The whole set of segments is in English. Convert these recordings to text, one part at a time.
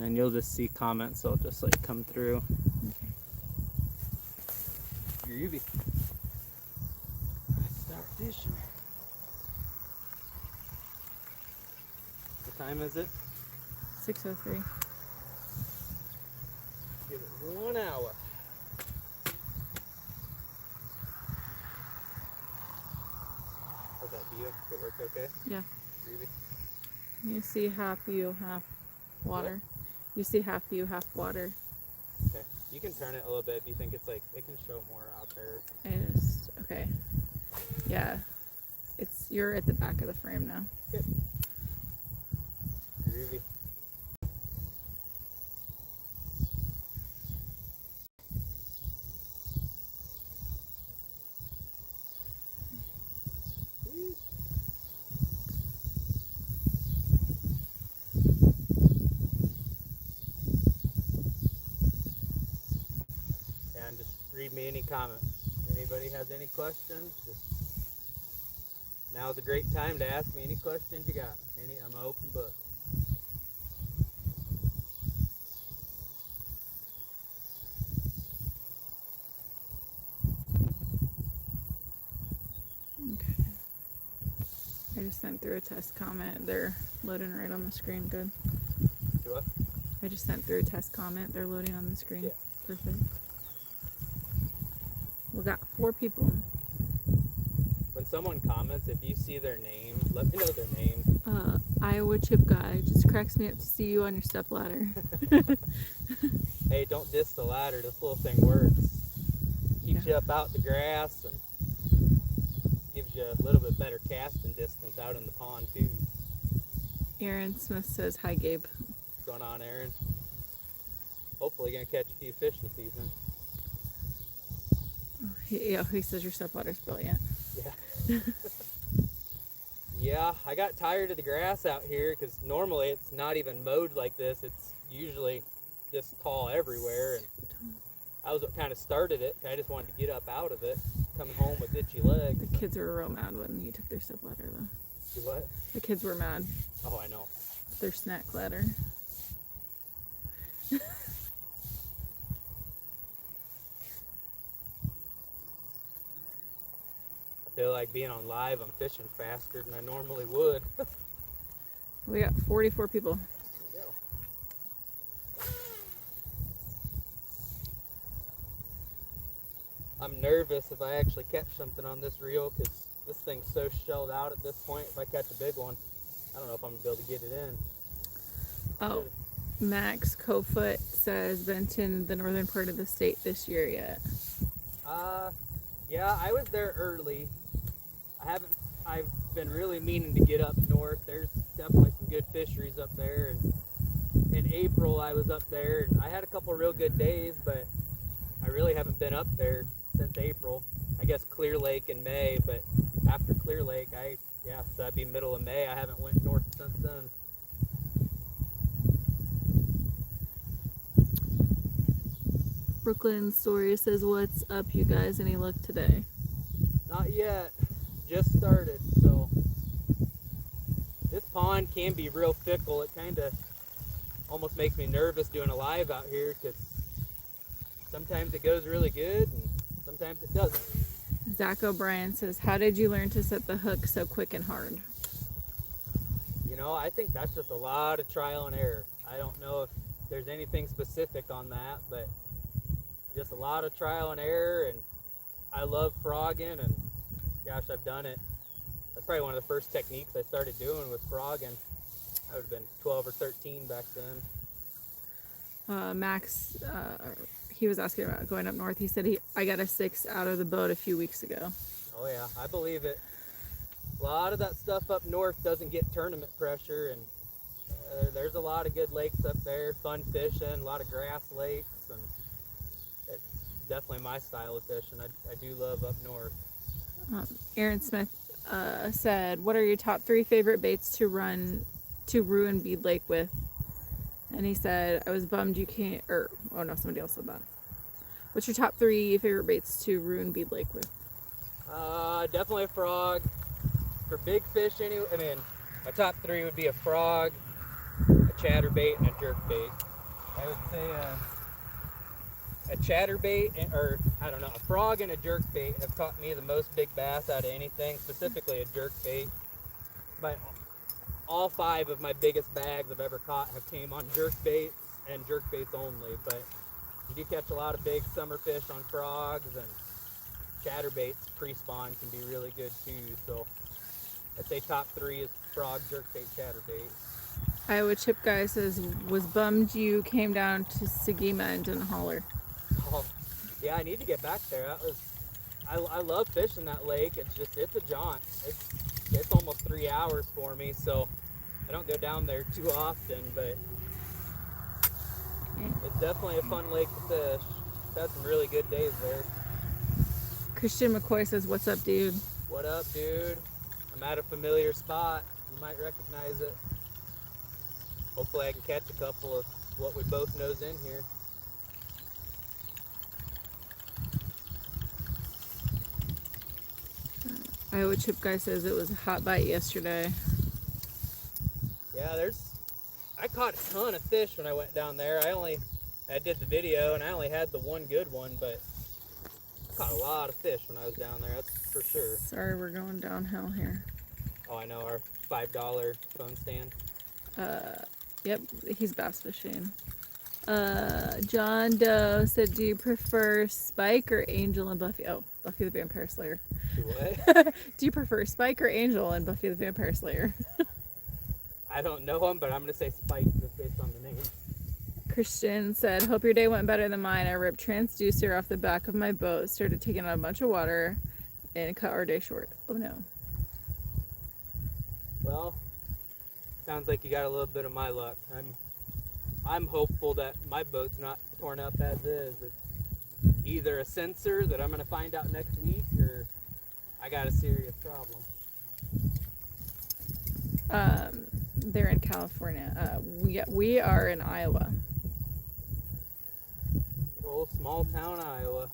and then you'll just see comments. They'll just like come through. Groovy. Let's start fishing. What time is it? 6:03. Give it 1 hour. How's that view? Did it work okay? Yeah. Groovy. You see half you, half water. You see half you, half water. Okay. You can turn it a little bit if you think it's like, it can show more out there. Okay. Yeah. You're at the back of the frame now. Good. Groovy. And just read me any comments. Anybody has any questions? Just now's a great time to ask me any questions you got. I'm an open book. Okay. I just sent through a test comment. They're loading right on the screen. Good. Do what? I just sent through a test comment. They're loading on the screen. Yeah. Perfect. We got 4 people. When someone comments, if you see their name, let me know their name. Iowa chip guy. Just cracks me up to see you on your step ladder. Hey, don't diss the ladder. This little thing works. Keeps you up out the grass and gives you a little bit better casting distance out in the pond too. Aaron Smith says, hi, Gabe. What's going on, Aaron? Hopefully gonna catch a few fish this season. He says your step ladder's brilliant. Yeah. Yeah, I got tired of the grass out here because normally it's not even mowed like this. It's usually this tall everywhere, and that was what kind of started it. I just wanted to get up out of it, coming home with itchy legs. The kids were real mad when you took their step ladder, though. Do what? The kids were mad. Oh, I know. Their snack ladder. I feel like being on live, I'm fishing faster than I normally would. We got 44 people. There you go. I'm nervous if I actually catch something on this reel because this thing's so shelled out at this point. If I catch a big one, I don't know if I'm going to be able to get it in. Oh, Max Cofoot says, been in the northern part of the state this year yet? Yeah, I was there early. I've been really meaning to get up north. There's definitely some good fisheries up there. And in April, I was up there, and I had a couple real good days, but I really haven't been up there since April. I guess Clear Lake in May, but after Clear Lake, so that'd be middle of May. I haven't went north since then. Brooklyn Story says, what's up, you guys? Any luck today? Not yet. Just started, so this pond can be real fickle. It kind of almost makes me nervous doing a live out here because sometimes it goes really good and sometimes it doesn't. Zach O'Brien says, how did you learn to set the hook so quick and hard? You know, I think that's just a lot of trial and error. I don't know if there's anything specific on that, but just a lot of trial and error. And I love frogging, and gosh, I've done it. That's probably one of the first techniques I started doing was frogging. I would have been 12 or 13 back then. Max, he was asking about going up north. He said I got a 6 out of the boat a few weeks ago. Oh yeah, I believe it. A lot of that stuff up north doesn't get tournament pressure, and there's a lot of good lakes up there, fun fishing, a lot of grass lakes, and it's definitely my style of fishing. I do love up north. Aaron Smith said, what are your top 3 favorite baits to ruin Bead Lake with? And he said, I was bummed you can't, somebody else said that. What's your top 3 favorite baits to ruin Bead Lake with? Definitely a frog. For big fish, anyway, my top 3 would be a frog, a chatterbait, and a jerkbait. I would say a chatterbait, or I don't know, a frog and a jerkbait have caught me the most big bass out of anything, specifically a jerkbait. But all 5 of my biggest bags I've ever caught have came on jerkbaits and jerkbaits only. But you do catch a lot of big summer fish on frogs, and chatterbaits pre-spawn can be really good too. So I'd say top 3 is frog, jerkbait, chatterbait. Iowa Chip Guy says, was bummed you came down to Sagima and didn't holler. Oh, yeah, I need to get back there. I love fishing that lake. It's a jaunt. It's almost 3 hours for me, so I don't go down there too often, but it's definitely a fun lake to fish. I've had some really good days there. Christian McCoy says, what's up, dude? What up, dude? I'm at a familiar spot. You might recognize it. Hopefully I can catch a couple of what we both know's in here. Iowa Chip Guy says it was a hot bite yesterday. Yeah, I caught a ton of fish when I went down there. I did the video and I only had the one good one, but I caught a lot of fish when I was down there, that's for sure. Sorry, we're going downhill here. Oh, I know, our $5 phone stand. Yep, he's bass fishing. John Doe said, do you prefer Spike or Angel and Buffy? Oh, Buffy the Vampire Slayer. Do what? Do you prefer Spike or Angel and Buffy the Vampire Slayer? I don't know him, but I'm going to say Spike just based on the name. Christian said, hope your day went better than mine. I ripped transducer off the back of my boat, started taking out a bunch of water, and cut our day short. Oh no. Well, sounds like you got a little bit of my luck. I'm hopeful that my boat's not torn up as is. It's either a sensor that I'm going to find out next week, or I got a serious problem. They're in California. We are in Iowa. Good old small town Iowa.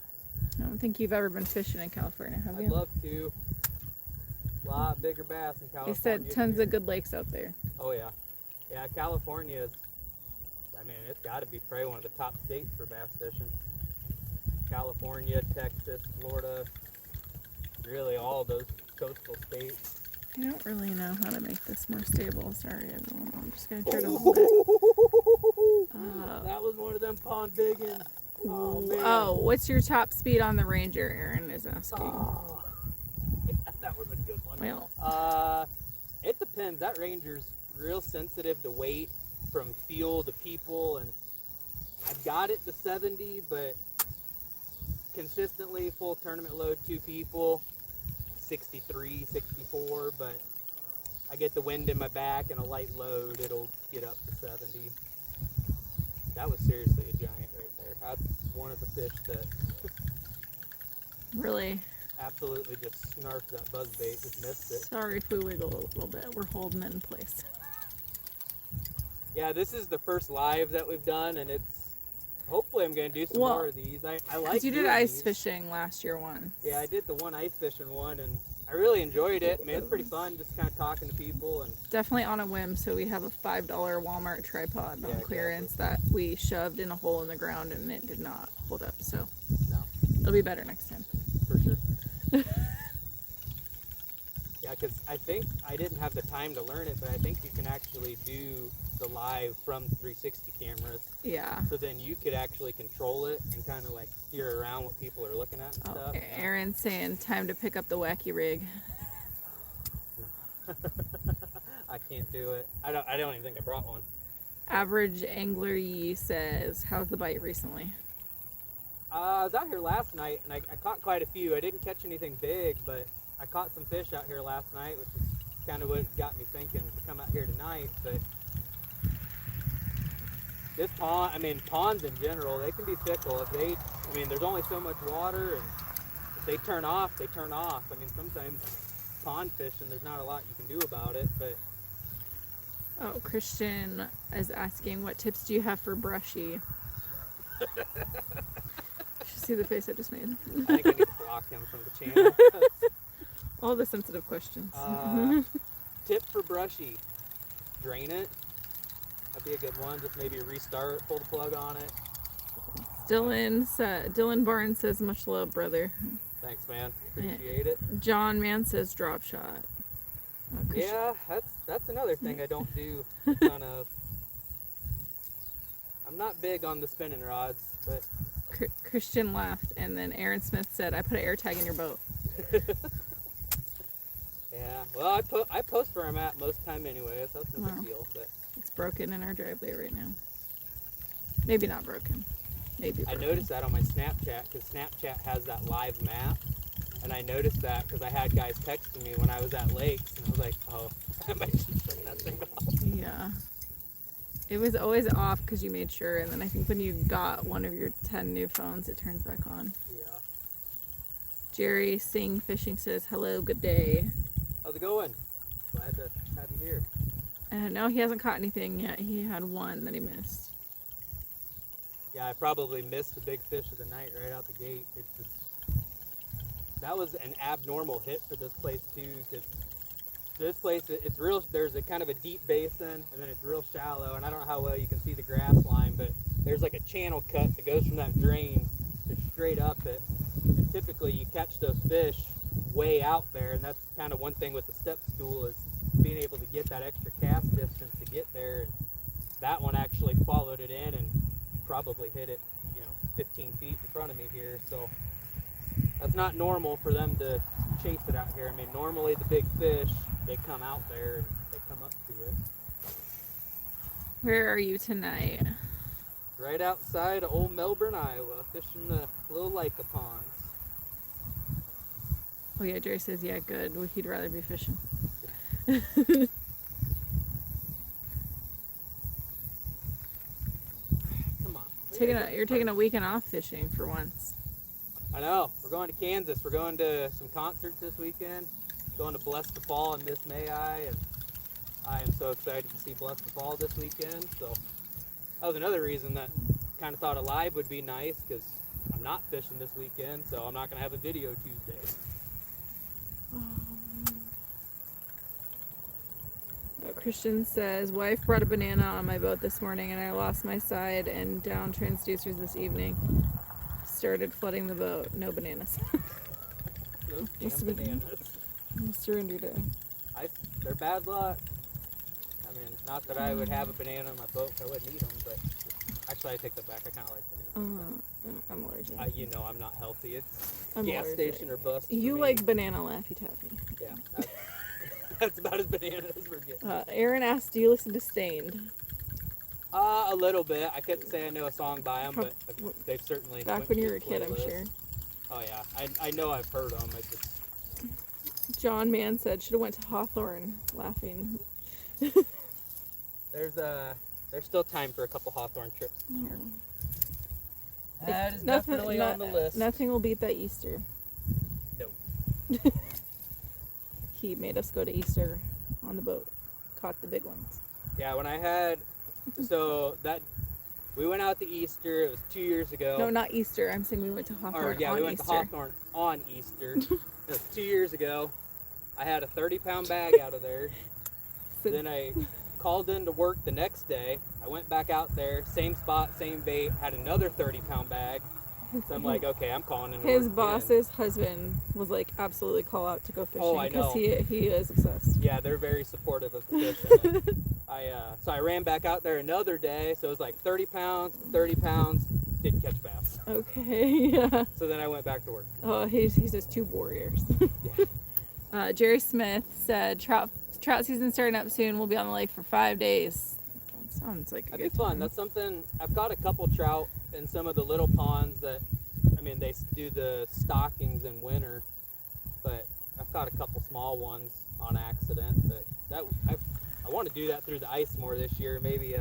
I don't think you've ever been fishing in California, have you? I'd love to. A lot bigger bass in They California. said tons of good lakes out there. Oh yeah. Yeah, California is, I mean, it's got to be probably one of the top states for bass fishing. California, Texas, Florida, really all those coastal states. I don't really know how to make this more stable. Sorry, everyone. I'm just going to try to hold it. That was one of them pond biggins. Oh, man. Oh, what's your top speed on the Ranger, Aaron is asking. Oh. Yeah, that was a good one. Well, it depends. That Ranger's real sensitive to weight from fuel to people, and I've got it to 70, but consistently full tournament load 2 people, 63, 64, but I get the wind in my back and a light load, it'll get up to 70. That was seriously a giant right there. That's one of the fish that really? absolutely just snarfed that buzzbait, just missed it. Sorry if we wiggle a little bit. We're holding it in place. Yeah, this is the first live that we've done, and hopefully I'm going to do some more of these. I like Because you did doing ice these. fishing last year once. Yeah, I did the one ice fishing one, and I really enjoyed it. I mean, it's pretty fun just kind of talking to people. And Definitely on a whim, so we have a $5 Walmart tripod on Yeah, clearance that we shoved in a hole in the ground and it did not hold up, so no, it'll be better next time. for sure. Yeah, because I think I didn't have the time to learn it, but I think you can actually do the live from 360 cameras. Yeah. So then you could actually control it and kind of like steer around what people are looking at and Oh, stuff. Aaron's saying time to pick up the wacky rig. I can't do it. I don't even think I brought one. Average Angler Yee says, how's the bite recently? I was out here last night and I caught quite a few. I didn't catch anything big, but I caught some fish out here last night, which is kind of what got me thinking to come out here tonight. But this pond, I mean, ponds in general, they can be fickle. There's only so much water, and if they turn off, they turn off. I mean, sometimes pond fishing, there's not a lot you can do about it, but Oh, Christian is asking, what tips do you have for brushy? You should see the face I just made. I think I need to block him from the channel. All the sensitive questions. Tip for brushy, drain it. be a good one. Just maybe restart, pull the plug on it. Dylan Barnes says, much love, brother. Thanks, man. Appreciate it. John Mann says, drop shot. Yeah, that's another thing I don't do a ton of. I'm not big on the spinning rods, but Christian laughed, and then Aaron Smith said, I put an air tag in your boat. yeah. Well, I post where I'm at most time anyway, so that's no big deal. But it's broken in our driveway right now. Maybe not broken. Maybe broken. I noticed that on my Snapchat, because Snapchat has that live map, and I noticed that because I had guys texting me when I was at lakes, and I was like, oh, I might just turn that thing off. Yeah. It was always off because you made sure, and then I think when you got one of your 10 new phones, it turns back on. Yeah. Jerry Singh Fishing says, hello, good day. How's it going? Glad to have you here. No, he hasn't caught anything yet. He had one that he missed. Yeah, I probably missed the big fish of the night right out the gate. It's just, that was an abnormal hit for this place too, because this place, it's real, there's a kind of a deep basin, and then it's real shallow, and I don't know how well you can see the grass line, but there's like a channel cut that goes from that drain to straight up it, and typically you catch those fish way out there, and that's kind of one thing with the step stool, is being able to get that extra cast distance to get there, and that one actually followed it in and probably hit it, 15 feet in front of me here, so that's not normal for them to chase it out here. I mean, normally the big fish, they come out there and they come up to it. Where are you tonight? Right outside of old Melbourne, Iowa, fishing the little Leica ponds. Oh yeah, Jerry says, yeah, good. Well, he'd rather be fishing. Come on. You're taking a weekend off fishing for once. I know. We're going to Kansas. We're going to some concerts this weekend. Going to Bless the Fall and Miss May I, and I am so excited to see Bless the Fall this weekend. So that was another reason that kind of thought a live would be nice, because I'm not fishing this weekend, so I'm not going to have a video Tuesday. Christian says, wife brought a banana on my boat this morning, and I lost my side and down transducers this evening. Started flooding the boat. No bananas. Those damn bananas. Surrender day. They're bad luck. I mean, not that I would have a banana on my boat, I wouldn't eat them, but actually I take that back. I kind of like bananas. I'm allergic. I'm not healthy. It's I'm gas allergic. station or bust. You like banana Laffy Taffy. Yeah. That's about as banana as we're getting. Aaron asked, do you listen to Stained? A little bit. I couldn't say I know a song by them, but they've certainly... Back when you were a kid, I'm sure. Oh, yeah. I know I've heard them. John Mann said, should have went to Hawthorne, laughing. There's still time for a couple Hawthorne trips here. That is nothing, definitely on the list. Nothing will beat that Easter. Nope. He made us go to Easter on the boat. Caught the big ones. Yeah, when I had... we went out to Easter. It was 2 years ago. No, not Easter. I'm saying we went to Hawthorne we went to Hawthorne on Easter. It was 2 years ago. I had a 30-pound bag out of there. Then I called in to work the next day. I went back out there, same spot, same bait, had another 30-pound bag. So I'm like, okay, I'm calling in to His work boss's husband was like, absolutely call out to go fishing. Oh, I know. Because he is obsessed. Yeah, they're very supportive of the fishing. So I ran back out there another day, so it was like 30 pounds, didn't catch bass. Okay, yeah. So then I went back to work. Oh, he says 2 warriors. Yeah. Jerry Smith said, trout season starting up soon. We'll be on the lake for 5 days. That sounds like a That'd good be fun. time. That's something, I've caught a couple trout in some of the little ponds that, they do the stockings in winter, but I've caught a couple small ones on accident, but I want to do that through the ice more this year. Maybe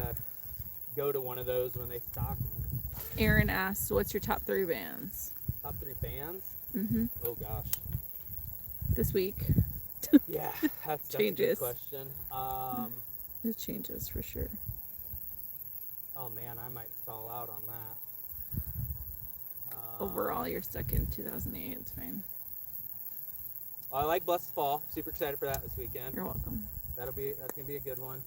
go to one of those when they stock them. Aaron asked, what's your top 3 bands? Top 3 bands? Mm-hmm. Oh gosh. This week. Yeah, that's a Changes. good question. It changes for sure. Oh man, I might stall out on that. Overall, you're stuck in 2008. It's fine. Well, I like Blessed Fall. Super excited for that this weekend. You're welcome. That's gonna be a good one.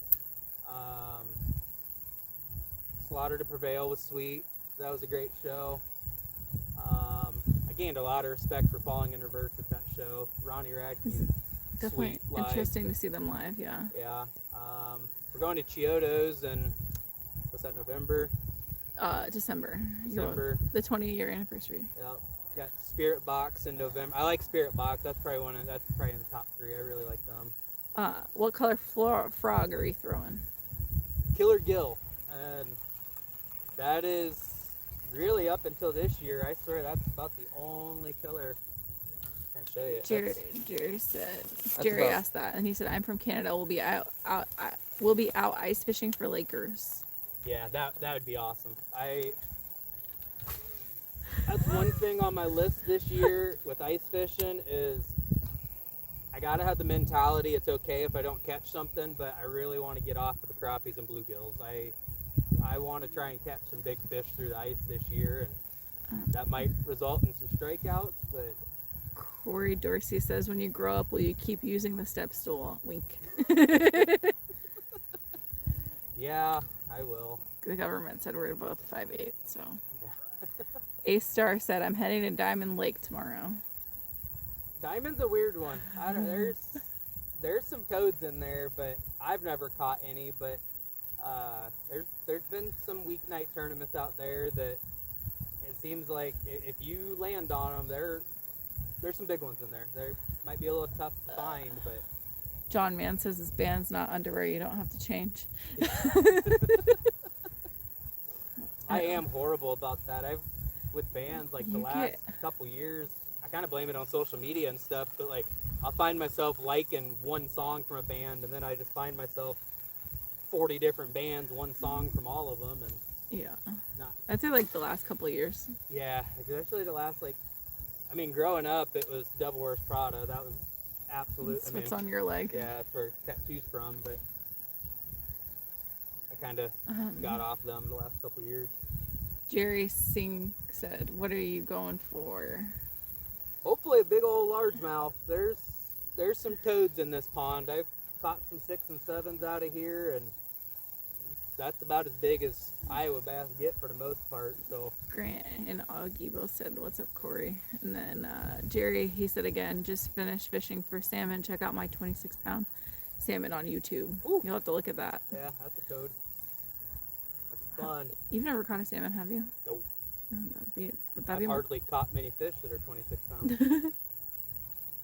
Slaughter to Prevail was sweet. That was a great show. I gained a lot of respect for Falling in Reverse at that show. Ronnie Radke's Definitely sweet live. interesting to see them live. Yeah. Yeah. We're going to Chiodo's in, what's that, November? December. December. The 20-year anniversary. Yep. Got Spirit Box in November. I like Spirit Box. That's probably in the top 3. I really like them. What color frog are you throwing? Killer Gill. And that is really up until this year. I swear that's about the only color I can show you. Jerry asked that, and he said, "I'm from Canada. We'll be out ice fishing for Lakers." Yeah, that would be awesome. That's one thing on my list this year with ice fishing is I gotta have the mentality. It's okay if I don't catch something, but I really want to get off of the crappies and bluegills. I want to try and catch some big fish through the ice this year, and that might result in some strikeouts, but. Corey Dorsey says, when you grow up, will you keep using the step stool? Wink. Yeah, I will. The government said we're both 5'8", so. Yeah. A-Star said, I'm heading to Diamond Lake tomorrow. Diamond's a weird one. There's some toads in there, but I've never caught any, but there's been some weeknight tournaments out there that it seems like if you land on them, there's some big ones in there. They might be a little tough to find, but. John Mann says his band's not underwear. You don't have to change. I am horrible about that. With bands, like the last couple years, I kind of blame it on social media and stuff, but like I'll find myself liking one song from a band, and then I just find myself 40 different bands, one song from all of them, and yeah. I'd say like the last couple of years. Yeah, especially the last growing up, it was Devil Wears Prada. That was absolute. That's what's on your leg. Yeah, that's where tattoos from, but I kind of got off them the last couple of years. Jerry Singh said, "What are you going for?" Hopefully a big old largemouth. There's some toads in this pond. I've caught some 6 and 7s out of here, and that's about as big as Iowa bass get for the most part. So Grant and Augie both said, "What's up, Corey?" And then Jerry, he said again, "Just finished fishing for salmon. Check out my 26-pound salmon on YouTube." Ooh. You'll have to look at that. Yeah, that's a toad. That's fun. You've never caught a salmon, have you? Nope. No, I've hardly caught many fish that are 26 pounds.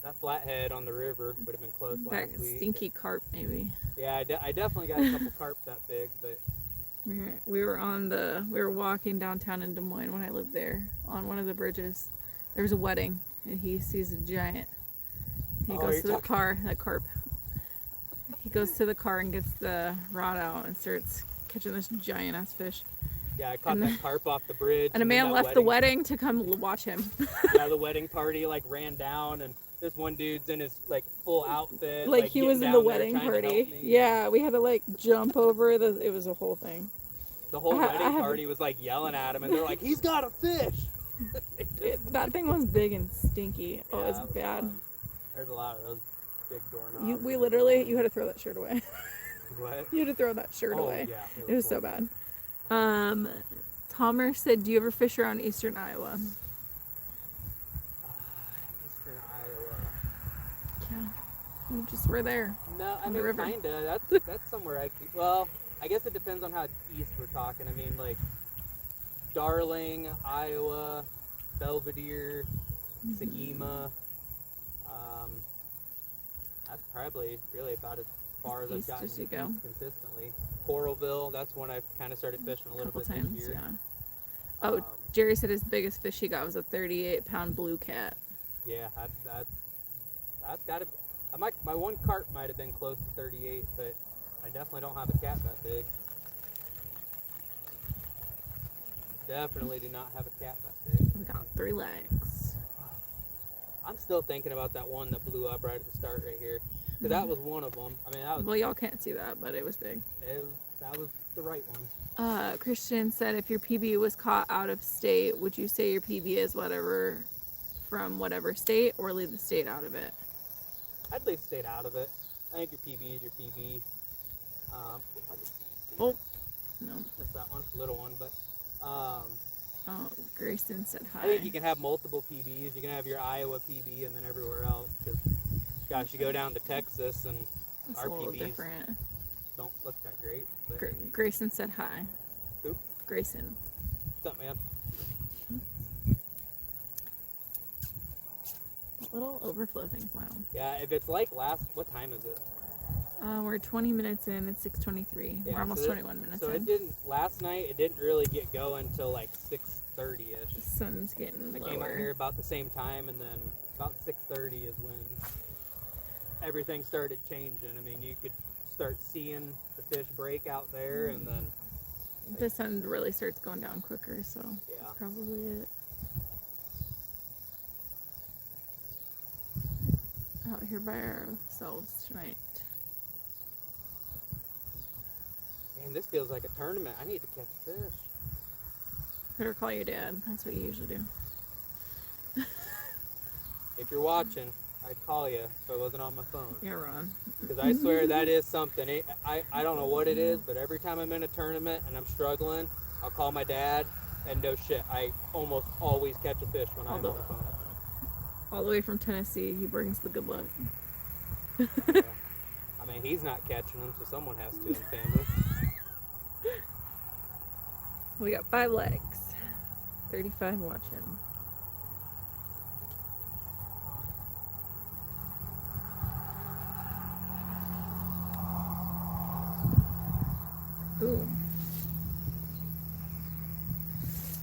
That flathead on the river would have been close last week. Stinky carp, maybe. Yeah, I definitely got a couple carp that big, but. We were walking downtown in Des Moines when I lived there on one of the bridges. There was a wedding, and he sees a giant. He goes to the car, that carp. He goes to the car and gets the rod out and starts catching this giant ass fish. Yeah, I caught that carp off the bridge. And a man left the wedding to come watch him. Yeah, the wedding party ran down, and this one dude's in his full outfit. Like he was in the wedding party. Yeah, we had to jump over it was a whole thing. The whole wedding party was yelling at him, and they're like, "He's got a fish!" That thing was big and stinky. Oh, yeah, it was bad. Fun. There's a lot of those big doorknobs. You had to throw that shirt away. What? You had to throw that shirt away. Yeah, it was so bad. Tomer said, "Do you ever fish around Eastern Iowa?" Eastern Iowa. Yeah, we just were there. No, I mean kinda. That's somewhere I could. Well, I guess it depends on how east we're talking. I mean, Darling, Iowa, Belvedere, Sagema. That's probably really about as far as I've gotten east consistently. Coralville, that's when I've kind of started fishing a little bit this year. Yeah. Oh, Jerry said his biggest fish he got was a 38-pound blue cat. Yeah, that's got to. My one carp might have been close to 38, but I definitely don't have a cat that big. Definitely do not have a cat that big. We got 3 legs. I'm still thinking about that one that blew up right at the start right here. Because that was one of them. I mean, that was. Well, y'all can't see that, but it was big. That was the right one. Christian said, if your PB was caught out of state, would you say your PB is from whatever state, or leave the state out of it? I'd leave state out of it. I think your PB is your PB. No. That's that one, little one. But Oh, Grayson said hi. I think you can have multiple PBs. You can have your Iowa PB and then everywhere else. Cause, gosh, you go down to Texas and It's our a little PBs different. don't look that great. But Grayson said hi. Who? Grayson. What's up, man? Little overflow thing. Wow. Yeah, if it's like what time is it? We're 20 minutes in. It's 6:23. Yeah, We're almost 21 minutes so in. last night it didn't really get going until like 6:30ish. The sun's getting I lower. came out here about the same time, and then about 6:30 is when everything started changing. I mean, you could start seeing the fish break out there, and then The sun really starts going down quicker, so Yeah. that's probably it. Out here by ourselves tonight. man, this feels like a tournament. I need to catch fish. Better call your dad. That's what you usually do. If you're watching, I'd call you if I wasn't on my phone. Yeah, Ron. Because I swear that is something. I don't know what it is, but every time I'm in a tournament and I'm struggling, I'll call my dad, and no shit, I almost always catch a fish when I'm on the phone. All the way from Tennessee, he brings the good luck. Yeah. I mean, he's not catching them, so someone has to in the family. We got 5 legs. 35 watching. Ooh.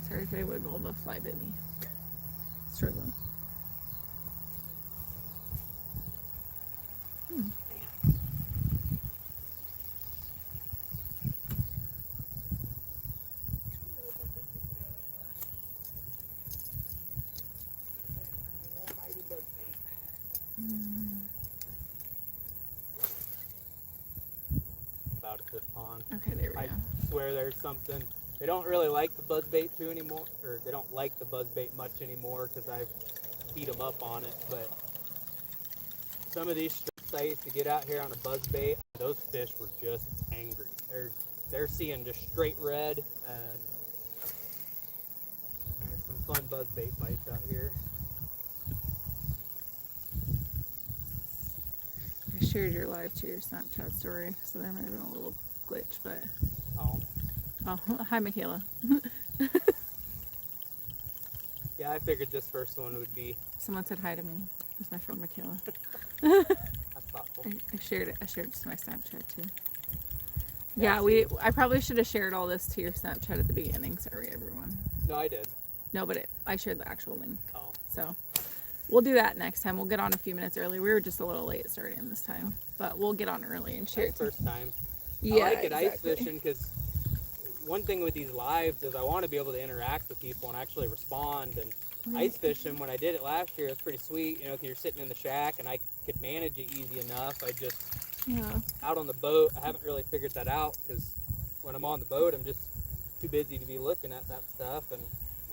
Sorry if I wiggle, the fly bit me. Struggling. About at this pond. Okay, there we I go. swear there's something. They don't really like the buzzbait too anymore, or they don't like the buzzbait much anymore because I've beat them up on it. But some of these strips I used to get out here on a buzzbait, those fish were just angry. They're seeing just straight red, and there's some fun buzzbait bites out here. I shared your live to your Snapchat story, so there might have been a little glitch, but... Oh, hi, Michaela. yeah, I figured this first one would be. Someone said hi to me. It's my friend Michaela. That's thoughtful. I shared it. I shared it to my Snapchat too. Yeah, I probably should have shared all this to your Snapchat at the beginning. Sorry, everyone. No, I did. No, but I shared the actual link. Oh. So we'll do that next time. We'll get on a few minutes early. We were just a little late starting this time, but we'll get on early and share it. First time. Yeah, I like it exactly. ice fishing because one thing with these lives is I want to be able to interact with people and actually respond. And ice fishing, when I did it last year, it was pretty sweet, you know, because you're sitting in the shack and I could manage it easy enough. Out on the boat, I haven't really figured that out because when I'm on the boat, I'm just too busy to be looking at that stuff. And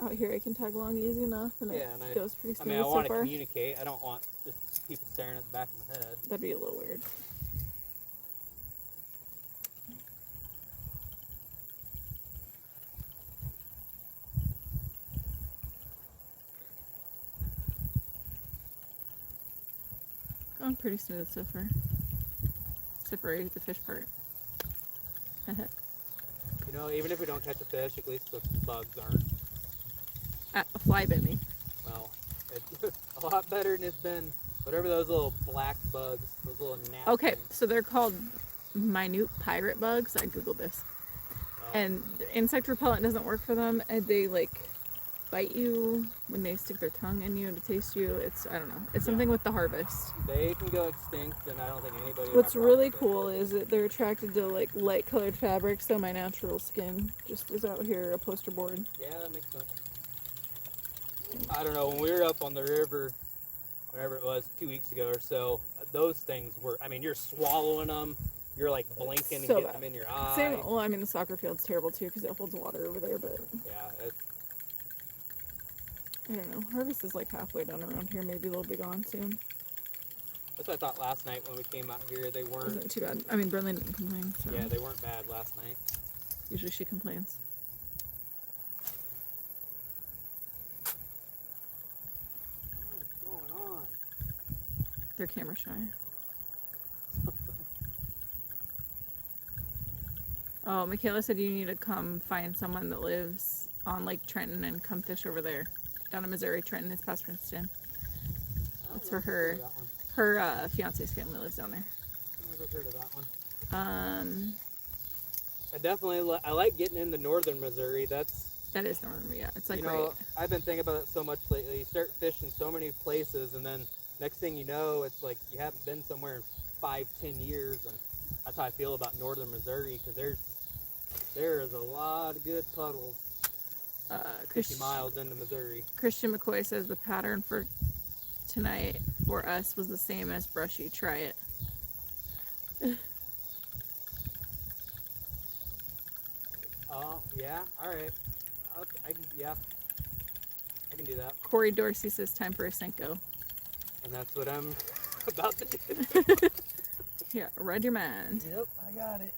out here, I can tag along easy enough, and yeah, it goes pretty smooth. I mean, I want so to far. communicate. I don't want just people staring at the back of my head. That'd be a little weird. Going pretty smooth so far. Except for the fish part. You know, even if we don't catch a fish, at least the bugs aren't. A fly bit me. Well, it's a lot better than it's been. Whatever those little black bugs, those little gnats. Okay, things. so they're called minute pirate bugs. I googled this. Oh. And insect repellent doesn't work for them, and they like bite you when they stick their tongue in you to taste you. I don't know. It's something with the harvest. They can go extinct, and I don't think anybody. What's really cool is that they're attracted to like light colored fabric, so my natural skin just is out here a poster board. Yeah, that makes sense. I don't know, when we were up on the river, whatever it was, 2 weeks ago or so, those things were, I mean, you're swallowing them, you're like blinking and So getting bad. them in your eye. Well, I mean, the soccer field's terrible too because it holds water over there, but Yeah, it's, I don't know. Harvest is like halfway done around here. Maybe they'll be gone soon. that's what I thought last night when we came out here. They weren't, Isn't too bad. I mean, Brendan didn't complain, so. yeah, they weren't bad last night. Usually she complains. What's going on? They're camera shy. Oh, Michaela said you need to come find someone that lives on Lake Trenton and come fish over there. Down in Missouri, Trenton is past Princeton. That's for her. Her fiance's family lives down there. I've never heard of that one. I like getting into northern Missouri. That is northern, yeah. It's like right. I've been thinking about it so much lately. You start fishing so many places, and then next thing you know, it's like you haven't been somewhere in 5-10 years, and that's how I feel about northern Missouri, because there is a lot of good puddles 50 miles into Missouri. Christian McCoy says the pattern for tonight for us was the same as Brushy. Try it. Oh, yeah, all right. I can do that. Corey Dorsey says time for a Senko. And that's what I'm about to do. Yeah, read your mind. Yep, I got it.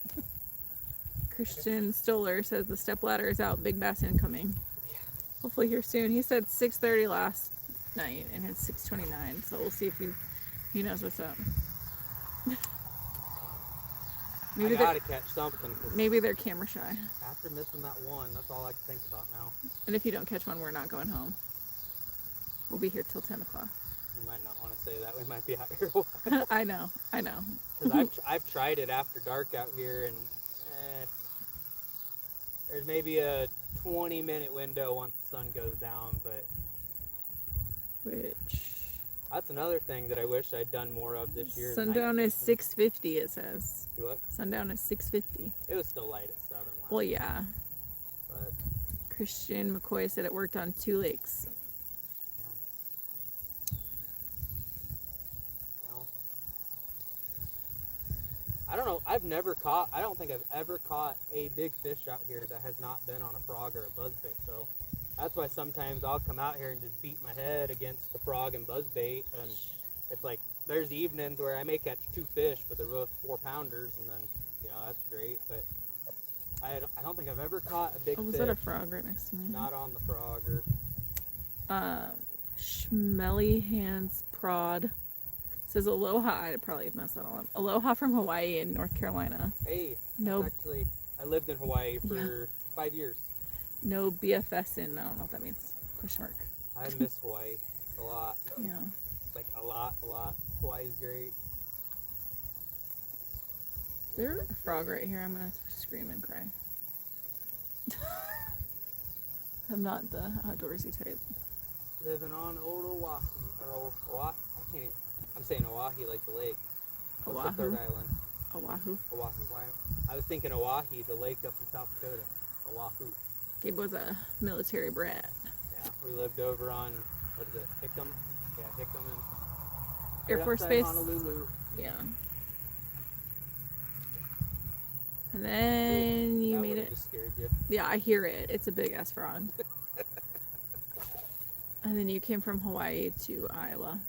Christian Stoller says the stepladder is out. Big bass incoming. Hopefully here soon. He said 6:30 last night and it's 6:29. So we'll see if he knows what's up. Maybe I gotta catch something. Maybe they're camera shy. After missing that one, that's all I can think about now. And if you don't catch one, we're not going home. We'll be here till 10 o'clock. You might not want to say that. We might be out here a while. I know. Because I've tried it after dark out here, and there's maybe a 20-minute window once the sun goes down, but... Which... That's another thing that I wish I'd done more of this year. Sundown is 6:50, it says. What? Sundown is 6:50. It was still light at 7. Well, yeah. But Christian McCoy said it worked on 2 lakes. Well, I don't know. I don't think I've ever caught a big fish out here that has not been on a frog or a buzzbait. So that's why sometimes I'll come out here and just beat my head against the frog and buzzbait, and it's like there's evenings where I may catch 2 fish, but they're both 4-pounders, and then that's great. But I don't think I've ever caught a big fish. Was that a frog right next to me? Not on the frog or. Schmelly Hands Prod says aloha. I probably messed that all up. Aloha from Hawaii and North Carolina. Hey, no. Actually, I lived in Hawaii for 5 years. No BFS in, I don't know what that means. Question mark. I miss Hawaii a lot. Yeah. Like a lot. Hawaii's great. Is there a frog right here? I'm gonna scream and cry. I'm not the outdoorsy type. Living on old Oahu, or Oahu. I can't even, I'm saying Oahu like the lake. What's Oahu. the third island? Oahu. Oahu. I was thinking Oahu, the lake up in South Dakota. Oahu. Gabe was a military brat. Yeah, we lived over on, what is it, Hickam? Yeah, Hickam and Air Force Base. Honolulu. Yeah. And then you that made it. Just scared you. Yeah, I hear it. It's a big ass frog. And then you came from Hawaii to Iowa.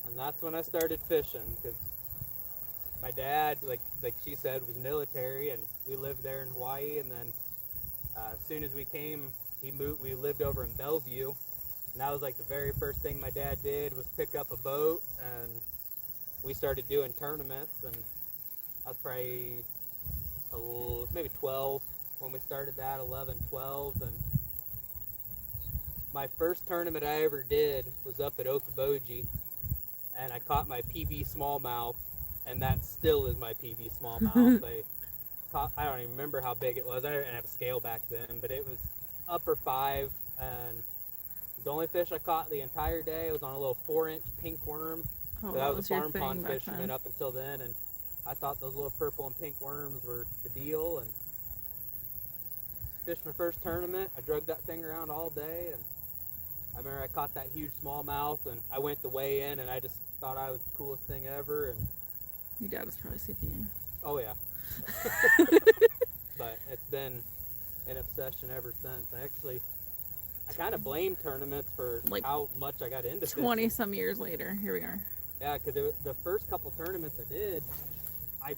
And that's when I started fishing, because my dad, like she said, was military, and we lived there in Hawaii. And then as soon as we came, we lived over in Bellevue, and that was like the very first thing my dad did was pick up a boat, and we started doing tournaments. And I was probably maybe 12 when we started that, 11, 12, and my first tournament I ever did was up at Okoboji, and I caught my PB smallmouth, and that still is my PB smallmouth. I don't even remember how big it was. I didn't have a scale back then, but it was upper 5, and the only fish I caught the entire day was on a little 4-inch pink worm. Oh, So that was a farm your pond thing fisherman up until then, and I thought those little purple and pink worms were the deal, and fished my first tournament. I drug that thing around all day, and I remember I caught that huge smallmouth, and I went to weigh in, and I just thought I was the coolest thing ever. And Your dad was probably sick of you. oh yeah. But it's been an obsession ever since. I kind of blame tournaments for Like how much I got into 20 fishing. some years later, here we are. Yeah, because the first couple tournaments I did, I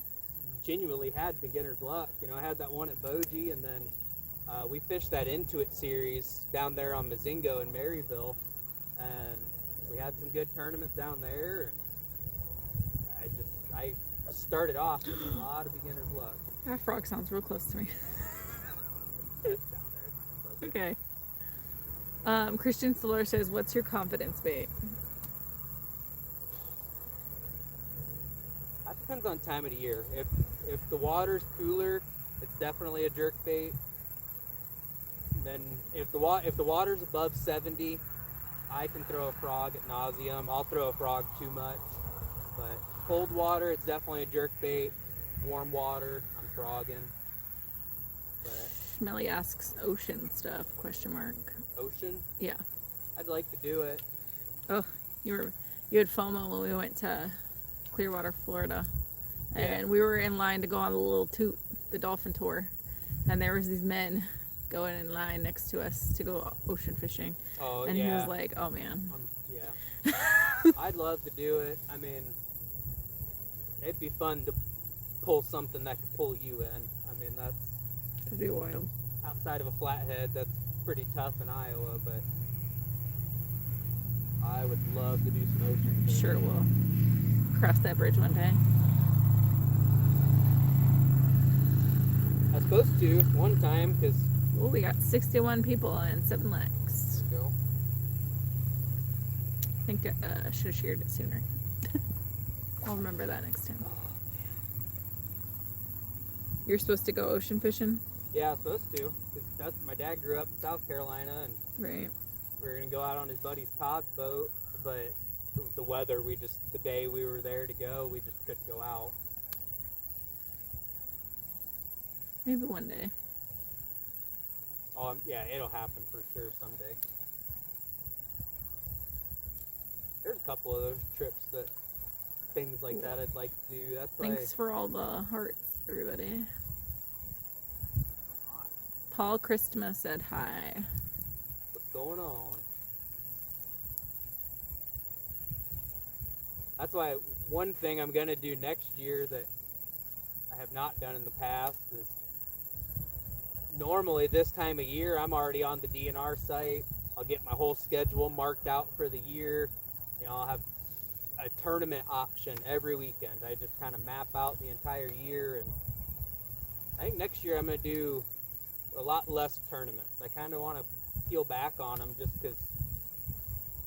genuinely had beginner's luck. You know, I had that one at Bogie, and then we fished that Intuit series down there on Mazingo in Maryville, and we had some good tournaments down there. And I started off with a lot of beginner's luck. That frog sounds real close to me. That's down there. Okay. Christian Solar says, "What's your confidence bait?" That depends on time of the year. If the water's cooler, it's definitely a jerk bait. Then if the water's above 70, I can throw a frog at nauseum. I'll throw a frog too much. But cold water, it's definitely a jerk bait. Warm water, I'm frogging. But Melly asks, "Ocean stuff?" Question mark. ocean, Yeah. I'd like to do it. Oh, you had FOMO when we went to Clearwater, Florida, and Yeah. we were in line to go on the little toot, the dolphin tour, and there was these men going in line next to us to go ocean fishing, Oh, and yeah. he was like, "Oh man." Yeah. I'd love to do it. I mean, it'd be fun to pull something that could pull you in. I mean, that's That'd be wild. outside of a flathead, that's pretty tough in Iowa, but I would love to do some ocean fishing. Sure, we'll cross that bridge one day. I was supposed to one time because Oh, we got 61 people and 7 likes. go. I think I should have shared it sooner. I'll remember that next time. You're supposed to go ocean fishing? Yeah, I was supposed to. 'Cause that's my dad grew up in South Carolina, and Right. we were gonna go out on his buddy's Todd's boat, but the weather, the day we were there to go, we just couldn't go out. Maybe one day. Oh, yeah, it'll happen for sure someday. There's a couple of those trips things like that I'd like to do. That's why. Thanks for all the hearts, everybody. Paul Christmas said hi. What's going on? That's why one thing I'm gonna do next year that I have not done in the past is normally this time of year I'm already on the DNR site. I'll get my whole schedule marked out for the year. You know, I'll have a tournament option every weekend. I just kind of map out the entire year, and I think next year I'm gonna do a lot less tournaments. I kind of want to peel back on them just because,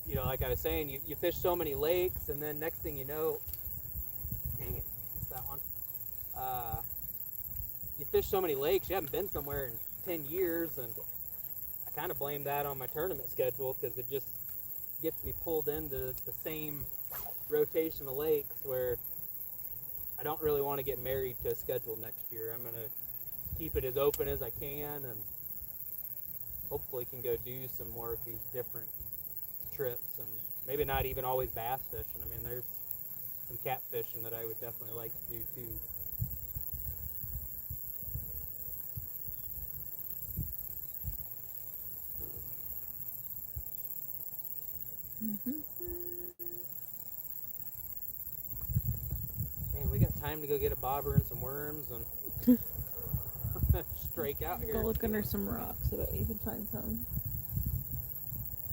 you know, like I was saying, you fish so many lakes, and then next thing you know, dang it, missed that one. You fish so many lakes, you haven't been somewhere in 10 years, and I kind of blame that on my tournament schedule because it just gets me pulled into the same rotation of lakes where I don't really want to get married to a schedule next year. I'm going to keep it as open as I can, and hopefully can go do some more of these different trips, and maybe not even always bass fishing. I mean, there's some catfishing that I would definitely like to do too. Man, we got time to go get a bobber and some worms and strike out here. Go look under some rocks. I bet you can find some.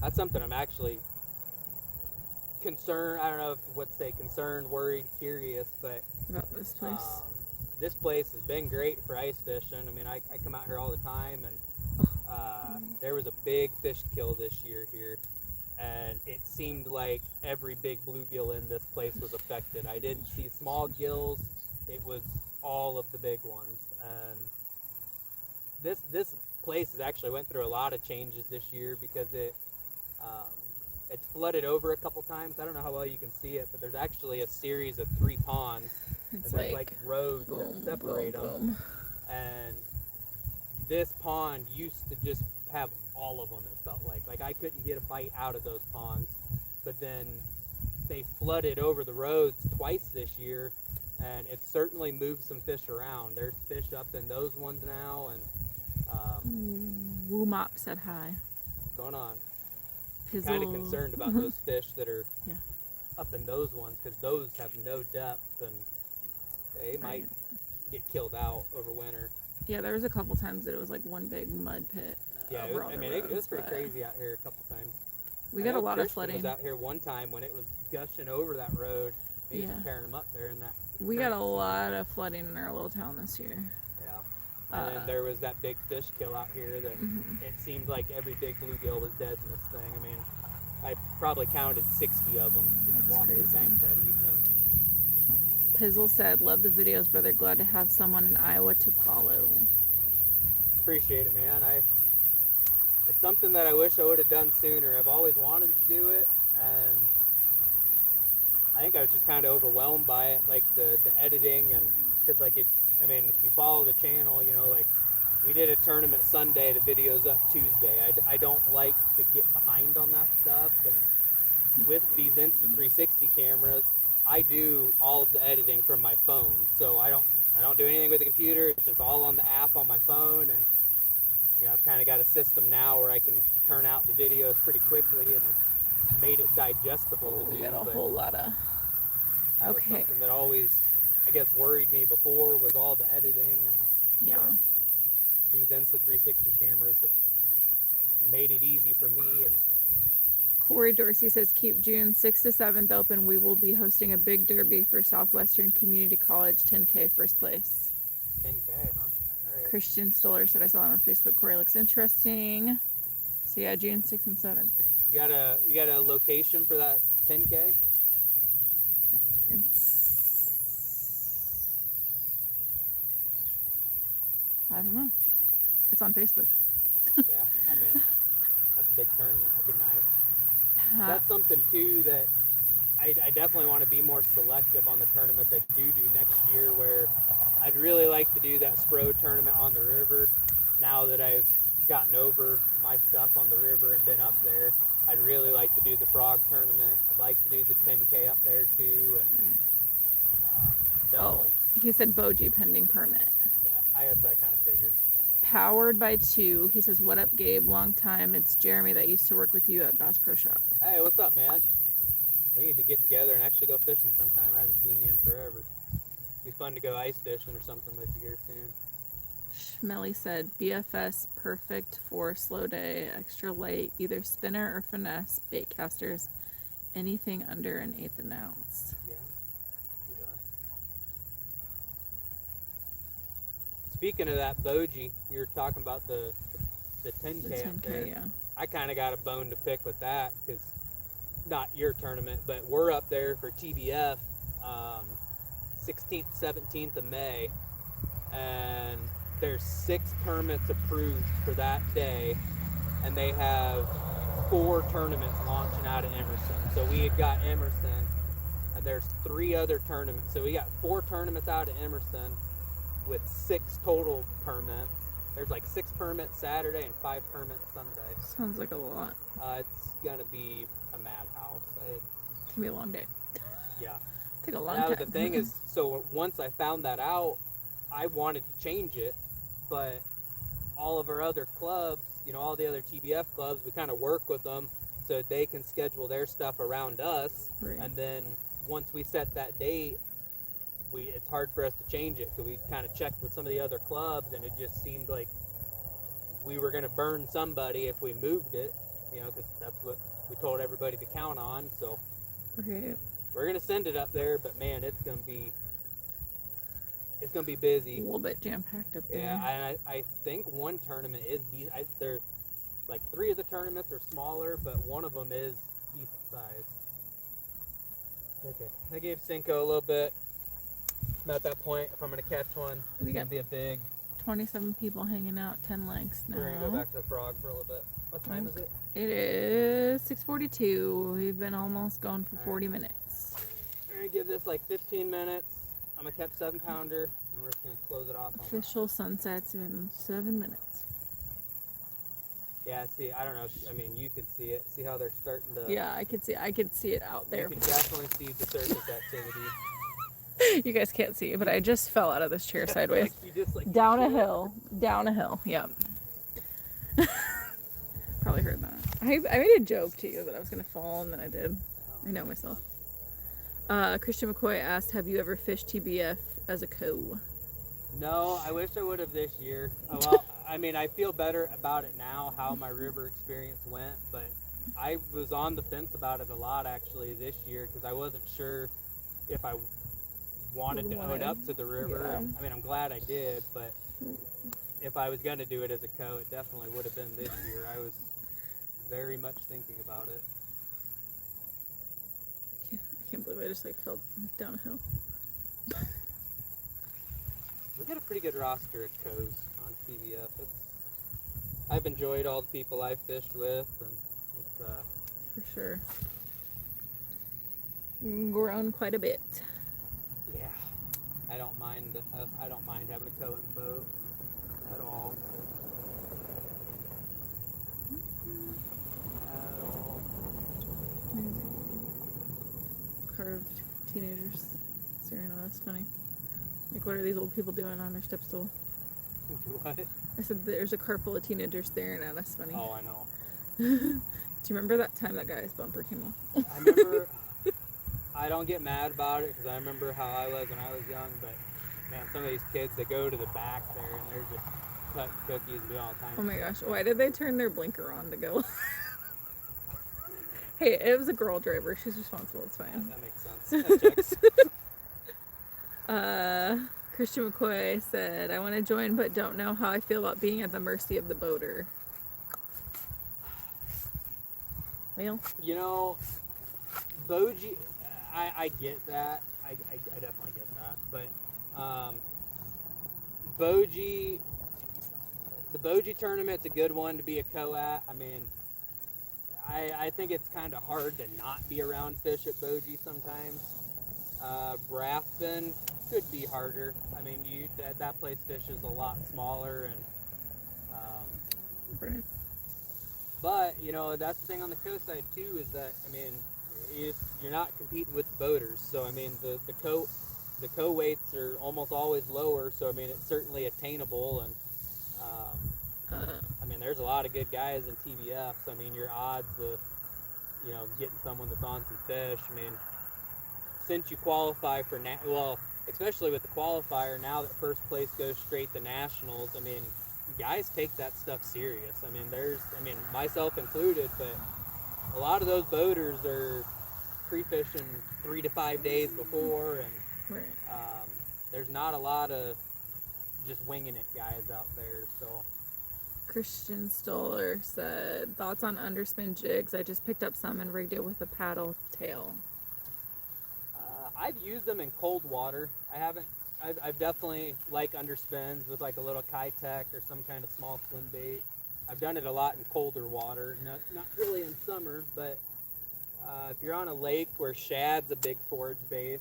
That's something I'm actually concerned. I don't know what to say, concerned, worried, curious, but About this place. this place has been great for ice fishing. I mean, I come out here all the time, and there was a big fish kill this year here, and it seemed like every big bluegill in this place was affected. I didn't see small gills. It was all of the big ones, and this place has actually went through a lot of changes this year because it's flooded over a couple times. I don't know how well you can see it, but there's actually a series of 3 ponds. It's And there's like roads boom, that separate boom, them. boom. And this pond used to just have all of them, it felt like. Like I couldn't get a bite out of those ponds. But then they flooded over the roads twice this year, and it certainly moved some fish around. There's fish up in those ones now, and Woo Mop said hi. what's going on? Pizzle. Kind of concerned about those fish that are Yeah. up in those ones, because those have no depth, and they might get killed out over winter. Yeah, there was a couple times that it was like one big mud pit. Yeah, over all the it was roads, pretty but crazy out here a couple times. We I got a know lot of Christian flooding. was out here one time when it was gushing over that road. He was Yeah. tearing them up there in that. We got a current season. lot of flooding in our little town this year. Yeah. And then there was that big fish kill out here that it seemed like every big bluegill was dead in this thing. I mean, I probably counted 60 of them That's walking the crazy. bank that evening. Pizzle said, "Love the videos, brother. Glad to have someone in Iowa to follow." Appreciate it, man. It's something that I wish I would have done sooner. I've always wanted to do it, and I think I was just kind of overwhelmed by it, like the editing, and because like if you follow the channel, you know, like we did a tournament Sunday, the video's up Tuesday. I don't like to get behind on that stuff, and with these Insta360 cameras, I do all of the editing from my phone, so I don't do anything with the computer. It's just all on the app on my phone, and you know, I've kind of got a system now where I can turn out the videos pretty quickly, and it's made it digestible to We do. got a but whole lot of. that was Okay. something that always, I guess, worried me before was all the editing, and Yeah. but these Insta360 cameras have made it easy for me. And Corey Dorsey says, "Keep June 6th to 7th open. We will be hosting a big derby for Southwestern Community College 10K first place." 10K, huh? All right. Christian Stoller said, "I saw that on Facebook. Corey looks interesting." So yeah, June 6th and 7th. You got a location for that 10K? I don't know. It's on Facebook. Yeah, I mean, that's a big tournament. That'd be nice. That's something too that I definitely want to be more selective on the tournaments I do next year, where I'd really like to do that Spro tournament on the river. Now that I've gotten over my stuff on the river and been up there, I'd really like to do the frog tournament. I'd like to do the 10K up there too, and definitely. He said Boji pending permit. Yeah, that's what I kind of figured. Powered by 2. He says, "What up, Gabe? Long time. It's Jeremy that used to work with you at Bass Pro Shop." Hey, what's up, man? We need to get together and actually go fishing sometime. I haven't seen you in forever. It'd be fun to go ice fishing or something with you here soon. Schmelly said, "BFS perfect for slow day, extra light, either spinner or finesse, bait casters, anything under an 1/8 an ounce." Yeah. Speaking of that Boji, you were talking about the 10K, The up there. 10K, yeah. I kind of got a bone to pick with that because not your tournament, but we're up there for TBF 16th, 17th of May, and there's 6 permits approved for that day, and they have 4 tournaments launching out of Emerson. So we had got Emerson, and there's 3 other tournaments. So we got 4 tournaments out of Emerson with 6 total permits. There's like 6 permits Saturday and 5 permits Sunday. Sounds like a lot. It's gonna be a madhouse. It's gonna be a long day. Yeah. Take a long Now time. the thing is, so once I found that out, I wanted to change it, but all of our other clubs, you know, all the other TBF clubs, we kind of work with them so they can schedule their stuff around us. Right. And then once we set that date, it's hard for us to change it because we kind of checked with some of the other clubs, and it just seemed like we were going to burn somebody if we moved it, you know, because that's what we told everybody to count on. So Right. we're going to send it up there, but man, it's going to be busy. A little bit jam-packed up there. Yeah, and I think one tournament is they're like 3 of the tournaments are smaller, but one of them is decent size. Okay, I gave Cinco a little bit. I'm at that point. If I'm gonna catch one, it's gonna be a big. 27 people hanging out, 10 lengths now. We're gonna go back to the frog for a little bit. What time is it? It is 6:42. We've been almost going for 40 minutes. We're gonna give this like 15 minutes. I'm gonna catch 7-pounder, and we're just gonna close it off. Official sunsets in 7 minutes. Yeah, see, I don't know. I mean, you could see it. See how they're starting to. Yeah, I could see it out there. You can definitely see the surface activity. You guys can't see, but I just fell out of this chair sideways. Like, down a hill. Yep. Probably heard that. I made a joke to you that I was gonna fall, and then I did. I know myself. Christian McCoy asked, "Have you ever fished TBF as a co?" No, I wish I would have this year. Well, I mean, I feel better about it now, how my river experience went, but I was on the fence about it a lot actually this year because I wasn't sure if I wanted to own up to the river. Yeah. I mean, I'm glad I did, but if I was going to do it as a co, it definitely would have been this year. I was very much thinking about it. I can't believe I just like fell downhill. We got a pretty good roster of co's on TVF. I've enjoyed all the people I've fished with, and it's For sure. Grown quite a bit. yeah. I don't mind having a co in the boat at all. At all. Carved teenagers. Serena, that's funny. Like, what are these old people doing on their step stool? Do what? I said there's a car full of teenagers staring at us. Funny. Oh, I know. Do you remember that time that guy's bumper came off? I remember. I don't get mad about it because I remember how I was when I was young. But man, some of these kids, they go to the back there and they're just cutting cookies and doing all kinds. Oh my gosh! Why did they turn their blinker on to go? Hey, it was a girl driver. She's responsible. It's fine. That makes sense. That checks. Christian McCoy said, I want to join but don't know how I feel about being at the mercy of the boater. Well, You know, Boji, I get that. I definitely get that. But Boji, the Boji tournament's a good one to be a co at. I mean, I think it's kind of hard to not be around fish at Boji sometimes. Rathbun could be harder. I mean, that place fishes a lot smaller, and right. but you know that's the thing on the coast side too is that I mean you're not competing with the boaters, so I mean the co weights are almost always lower, so I mean it's certainly attainable, and I mean there's a lot of good guys in TVF, so I mean your odds of getting someone that's on some fish, I mean since you qualify for especially with the qualifier, now that first place goes straight to nationals, I mean guys take that stuff serious. I mean myself included, but a lot of those boaters are pre-fishing 3 to 5 days before, and Right. there's not a lot of just winging it guys out there, so Christian Stoller said, thoughts on underspin jigs? I just picked up some and rigged it with a paddle tail. I've used them in cold water. I've definitely underspins with like a little Kitech or some kind of small swim bait. I've done it a lot in colder water, not really in summer, but if you're on a lake where shad's a big forage base,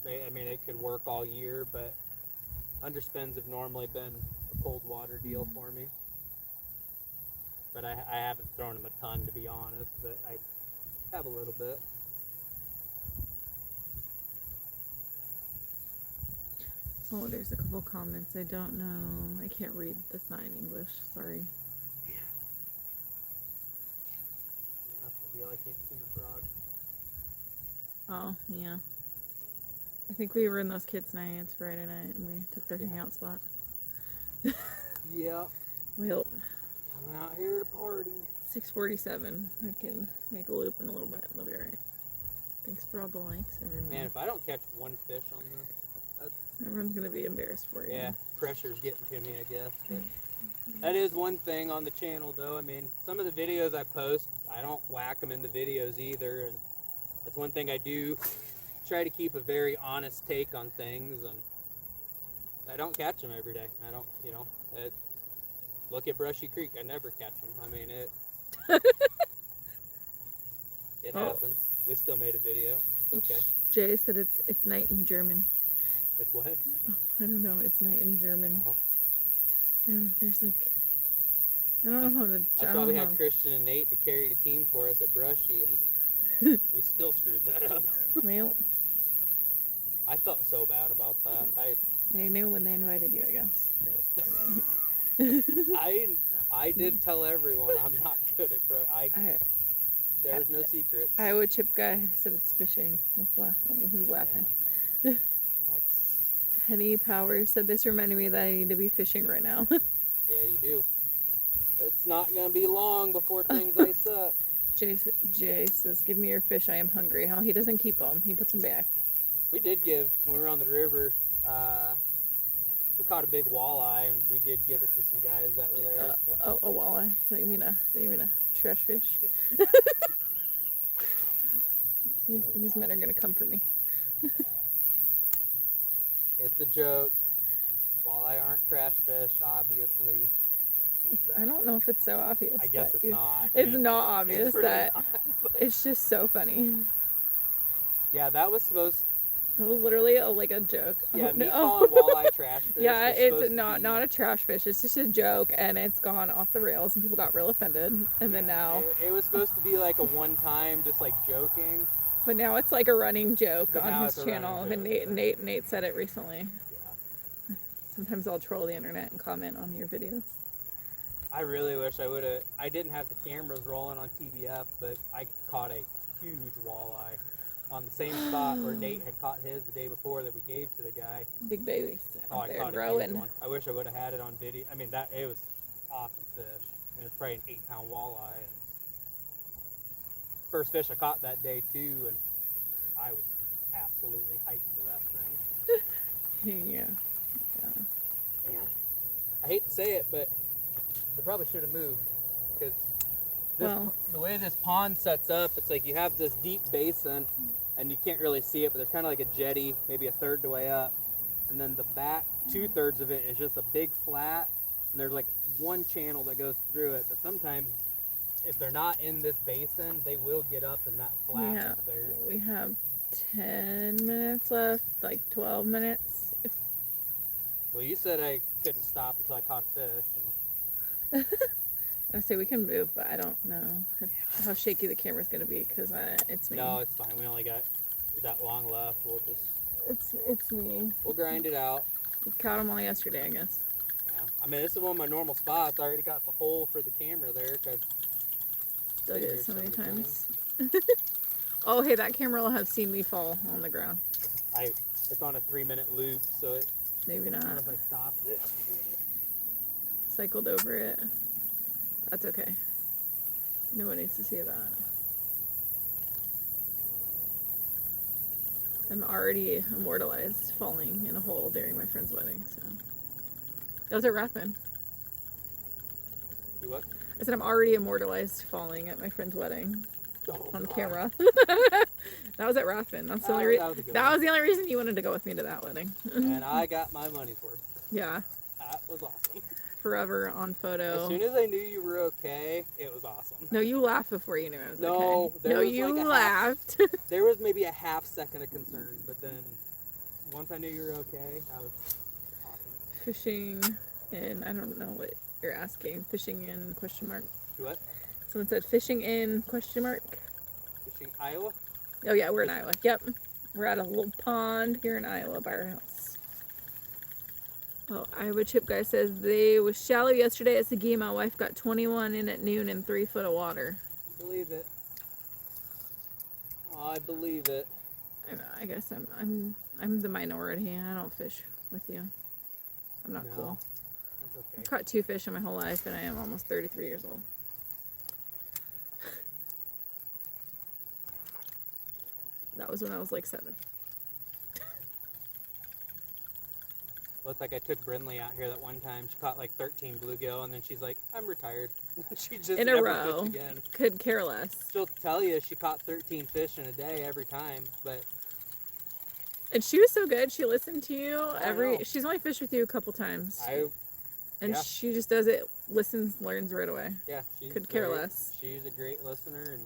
it could work all year, but underspins have normally been a cold water deal for me. But I haven't thrown them a ton, to be honest, but I have a little bit. Oh, there's a couple comments. I don't know. I can't read the sign English. Sorry. That's the deal. I can't see a frog. Oh, yeah. I think we were in those kids' nights Friday night and we took their hangout spot. Yep. Well, Coming out here to party. 6:47. I can make a loop in a little bit. It'll be alright. Thanks for all the likes, everyone. Man, if I don't catch one fish on this, Everyone's gonna be embarrassed for you. yeah, pressure's getting to me, I guess. But that is one thing on the channel, though. I mean, some of the videos I post, I don't whack them in the videos either, and that's one thing I do. Try to keep a very honest take on things, and I don't catch them every day. I don't, look at Brushy Creek. I never catch them. I mean, it happens. We still made a video. It's okay. Jay said it's night in German. It's what? Oh, I don't know. It's night in German. Oh. I don't know. There's like, I don't know how to. That's why we had Christian and Nate to carry the team for us at Brushy, and we still screwed that up. Well, I felt so bad about that. they knew when they invited you, I guess. I did tell everyone I'm not good at there's no secrets. Iowa chip guy said it's fishing. He was laughing. Yeah. Penny Powers said this reminded me that I need to be fishing right now. Yeah, you do. It's not gonna be long before things ice up. Jay says, "Give me your fish. I am hungry." Oh, he doesn't keep them. He puts them back. We did give when we were on the river. We caught a big walleye, and we did give it to some guys that were there. A walleye. Don't you mean a trash fish? These men are gonna come for me. It's a joke. Walleye aren't trash fish, obviously. I don't know if it's so obvious. I guess it's not. It's not obvious it's really that not, it's just so funny. yeah, that was supposed. It was literally like a joke. Yeah, me calling walleye trash fish. Yeah, was it's supposed to not be- a trash fish. It's just a joke, and it's gone off the rails, and people got real offended. And then now, it was supposed to be like a one-time, just like joking. but now it's like a running joke But on now his it's a channel. running And joke. Nate said it recently. Yeah. Sometimes I'll troll the internet and comment on your videos. I really wish I would have. I didn't have the cameras rolling on TBF, but I caught a huge walleye on the same spot where Nate had caught his the day before that we gave to the guy. Big babies Oh, out I there caught a huge growing. one. I wish I would have had it on video. I mean, it was awesome fish. I mean, it's probably an 8-pound walleye. And first fish I caught that day too, and I was absolutely hyped for that thing. Yeah. Man, I hate to say it, but they probably should have moved because the way this pond sets up, it's like you have this deep basin, and you can't really see it, but there's kind of like a jetty, maybe a third the way up, and then the back 2/3 of it is just a big flat, and there's like one channel that goes through it. But sometimes, if they're not in this basin, they will get up in that flat Yeah. up there. We have 10 minutes left, like 12 minutes. Well, you said I couldn't stop until I caught a fish. And I say we can move, but I don't know how shaky the camera's gonna be because it's me. no, it's fine. We only got that long left. We'll just It's me. we'll grind it out. You caught them all yesterday, I guess. Yeah. I mean, this is one of my normal spots. I already got the hole for the camera there because Dug it so many times. Oh, hey, that camera will have seen me fall on the ground. it's on a 3-minute loop, so it. Maybe I don't know not. if I stopped it. Cycled over it. That's okay. No one needs to see that. I'm already immortalized falling in a hole during my friend's wedding, so. That was at Rathman. You what? I said I'm already immortalized falling at my friend's wedding Oh, on God. camera. That was at Rathman. That's the only That was a good that one. was the only reason you wanted to go with me to that wedding. And I got my money's worth. Yeah, That was awesome. forever on As photo. soon as I knew you were okay, it was awesome. No, you laughed before you knew I was No, okay. there No, was you like a laughed. There was maybe a half second of concern, but then once I knew you were okay, that was awesome. Fishing in, I don't know what you're asking. Fishing in question mark. You what? Someone said fishing in question mark. Fishing Iowa? Oh yeah, we're in Iowa. Yep. We're at a little pond here in Iowa by our house. Oh, Iowa Chip Guy says they was shallow yesterday at Seguin. My wife got 21 in at noon in 3 foot of water. Believe it. I believe it. I guess I'm the minority. I don't fish with you. I'm not No, cool. That's I've okay. caught 2 fish in my whole life, and I am almost 33 years old. That was when I was like 7. Looks like I took Brinley out here that one time. She caught like 13 bluegill, and then she's like, "I'm retired." She just In a never row. fished again. Could care less. She'll tell you she caught 13 fish in a day every time, but And she was so good. She listened to you I know. She's only fished with you a couple times. And yeah. she just does it, listens, learns right away. yeah, she's Could care less. She's a great listener, and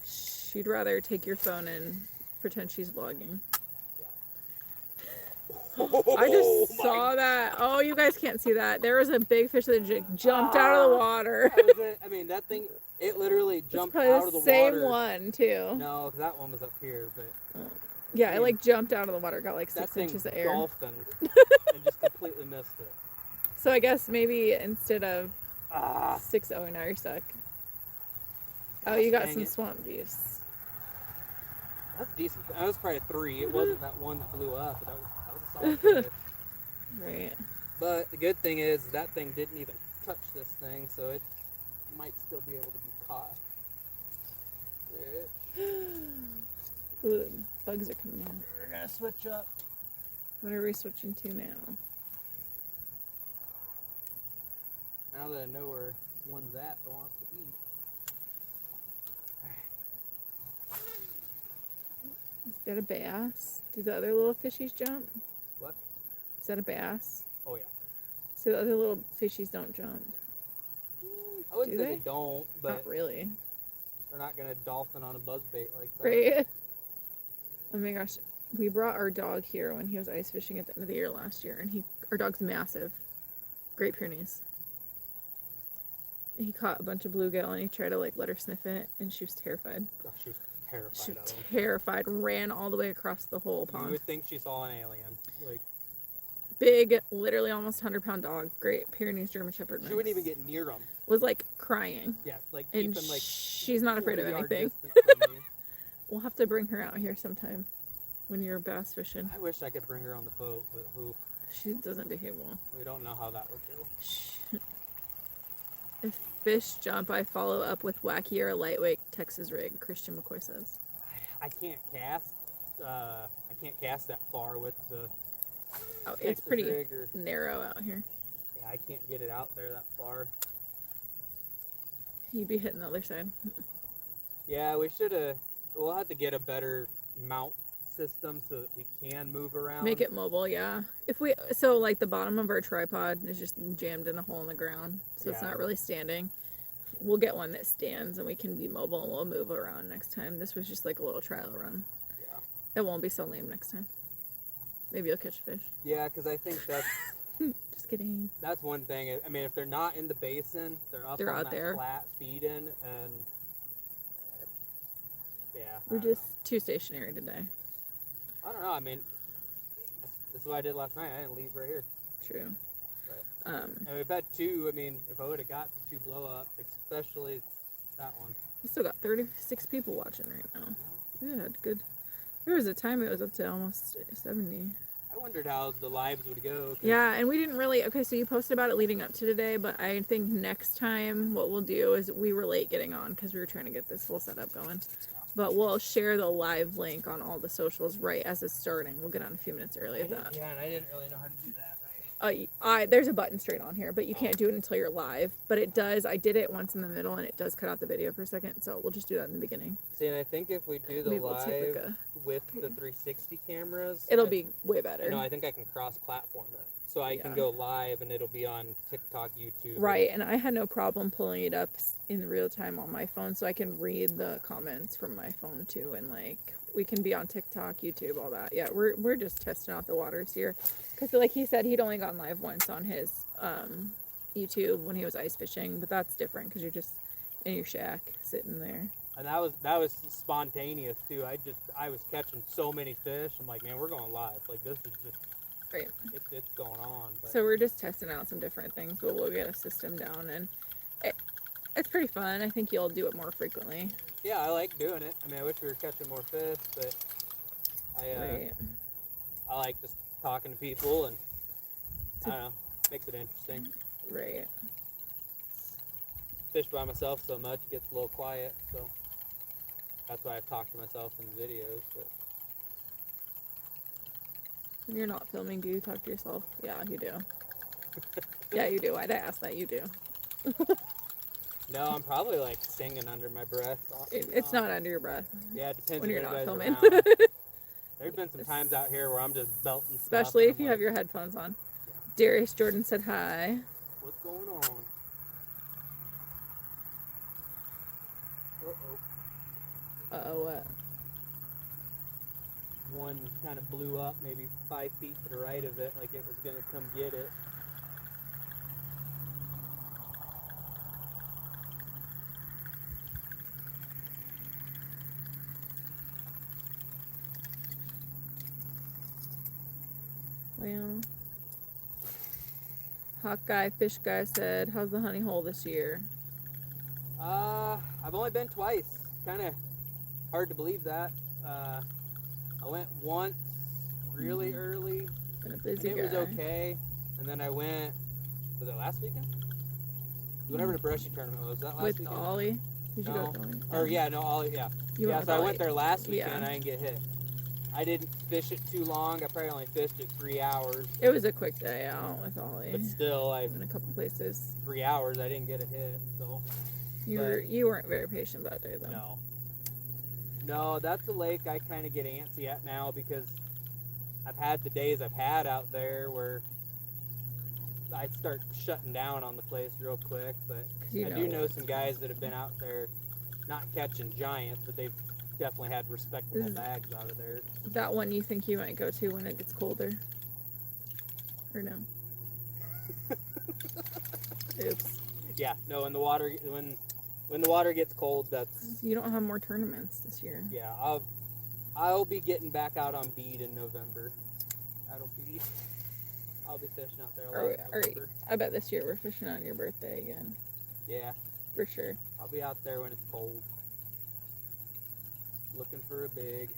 She'd rather take your phone and pretend she's vlogging. I just saw that. Oh, you guys can't see that. There was a big fish that jumped out of the water. That was it. I mean, that thing, it literally It's jumped probably out of the same water. one too. No, 'cause that one was up here, but Yeah, it like jumped out of the water, got like that 6 thing inches of air. dolphined and just completely missed it. So I guess maybe instead of Ah, 6-0, now you're stuck. Oh, you got dang some it. swamp juice. That's decent. That was probably a 3. It wasn't that one that blew up, but that was a solid fish. Right. But the good thing is that thing didn't even touch this thing, so it might still be able to be caught. Which Ooh, bugs are coming in. we're gonna switch up. What are we switching to now? Now that I know where one's at that wants to eat. Is that a bass? Do the other little fishies jump? What? Is that a bass? Oh yeah. So the other little fishies don't jump. I wouldn't Do say they? they don't, but Not really. they're not gonna dolphin on a buzz bait like that. Right? Oh my gosh. We brought our dog here when he was ice fishing at the end of the year last year, and our dog's massive. Great Pyrenees. He caught a bunch of bluegill and he tried to like let her sniff it, and she was terrified. Oh, she was terrified She was of them. terrified. Ran all the way across the whole You pond. would think she saw an alien. Like Big, literally almost 100-pound dog. Great Pyrenees German Shepherd mix. she wouldn't even get near them. Was like crying, Yeah, like and keeping like she's not afraid of 40-yard anything. distance from you. We'll have to bring her out here sometime when you're bass fishing. I wish I could bring her on the boat, but who? She doesn't behave well. We don't know how that would go. If fish jump, I follow up with wacky or lightweight Texas rig, Christian McCoy says. I can't cast. I can't cast that far with the. Oh, it's Texas pretty rig or, narrow out here. yeah, I can't get it out there that far. You'd be hitting the other side. Yeah, we should have. We'll have to get a better mount system so that we can move around. Make it mobile, yeah. So like the bottom of our tripod is just jammed in a hole in the ground, so it's Yeah. not really standing. We'll get one that stands and we can be mobile and we'll move around next time. This was just like a little trial run. Yeah. It won't be so lame next time. Maybe you'll catch a fish. Yeah, because I think that's Just kidding. that's one thing. I mean, if they're not in the basin, they're up They're on out that there. flat feeding, and yeah. We're I don't know. just too stationary today. I don't know. I mean, this is what I did last night. I didn't leave right here. True. And we've had two. I mean, if I would have got the 2 blow up, especially that one. We still got 36 people watching right now. Good. There was a time it was up to almost 70. I wondered how the lives would go. 'Cause Yeah, and we didn't really. Okay, so you posted about it leading up to today, but I think next time what we'll do is we were late getting on because we were trying to get this whole setup going. But we'll share the live link on all the socials right as it's starting. We'll get on a few minutes early of that. Yeah, and I didn't really know how to do that. There's a button straight on here, but you can't do it until you're live. But it does. I did it once in the middle, and it does cut out the video for a second. So we'll just do that in the beginning. See, and I think if we do the Maybe we'll live take like with the 360 cameras, It'll be way better. No, I think I can cross-platform it, so I can Yeah. go live and it'll be on TikTok, YouTube. Right, and I had no problem pulling it up in real time on my phone, so I can read the comments from my phone too, and like we can be on TikTok, YouTube, all that. Yeah, we're just testing out the waters here, because like he said, he'd only gone live once on his YouTube when he was ice fishing, but that's different because you're just in your shack sitting there. And that was spontaneous too. I was catching so many fish. I'm like, man, we're going live. Like this is just Right. it's going on. But So we're just testing out some different things, but we'll get a system down, and it's pretty fun. I think you'll do it more frequently. yeah, I like doing it. I mean, I wish we were catching more fish, but Right. I like just talking to people, and So- I don't know, makes it interesting. Right. Fish by myself so much, it gets a little quiet, so that's why I talk to myself in videos. But When you're not filming, do you talk to yourself? Yeah, you do. Yeah, you do. I'd ask that. You do. no, I'm probably like singing under my breath. It's not under your breath Yeah, it depends when you're not everybody's filming. around. There's been some times out here where I'm just belting stuff. Especially and if I'm you have like, your headphones on. Darius Jordan said hi. What's going on? Uh-oh. Uh-oh, what? One kind of blew up maybe 5 feet to the right of it, like it was going to come get it. Well, Hawk Guy, Fish Guy said, how's the honey hole this year? I've only been twice. Kind of hard to believe that. I went once really early, Been a and busy it guy. was okay. And then I went, was it last weekend? Whenever the brushy tournament was, that last With weekend? Ollie. Did you go No. with Ollie? Or yeah, no, Ollie, yeah. You Yeah, went so with I went Ollie. there last weekend Yeah. and I didn't get hit. I didn't fish it too long. I probably only fished it 3 hours. It was a quick day out with Ollie. But still, In a couple places. 3 hours, I didn't get a hit, so. You weren't very patient that day, though. No. No, that's a lake I kind of get antsy at now because I've had the days I've had out there where I start shutting down on the place real quick. But I do know some guys that have been out there not catching giants, but they've definitely had respectable bags out of there. That one you think you might go to when it gets colder? Or no? Oops. Yeah, no, when the water gets cold, that's You don't have more tournaments this year. yeah. I'll be getting back out on bead in November. I'll be fishing out there a lot in November. I bet this year we're fishing on your birthday again. Yeah, For sure. I'll be out there when it's cold. Looking for a big.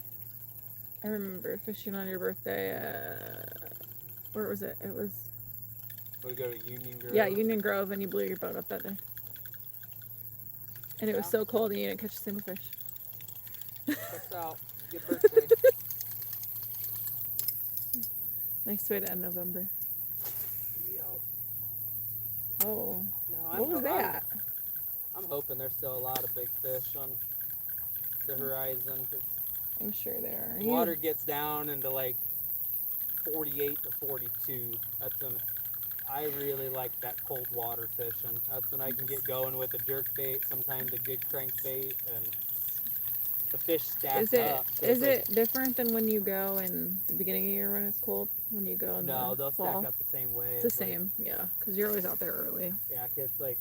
I remember fishing on your birthday. Where was it? It was. We go to Union Grove. Yeah, Union Grove, and you blew your boat up that day. And it was so cold, and you didn't catch a single fish. Checks out. Good birthday. Nice way to end November. Oh, No, what was that? I'm hoping there's still a lot of big fish on the horizon. 'Cause I'm sure there are. the water gets down into like 48 to 42. That's when I really like that cold water fishing. That's when I can get going with a jerk bait, sometimes a good crankbait, and the fish stack Is it up. So is it's it different than when you go in the beginning of the year when it's cold? When you go in no, the they'll fall? stack up the same way. It's the It's like- same, yeah, because you're always out there early. Yeah, cause like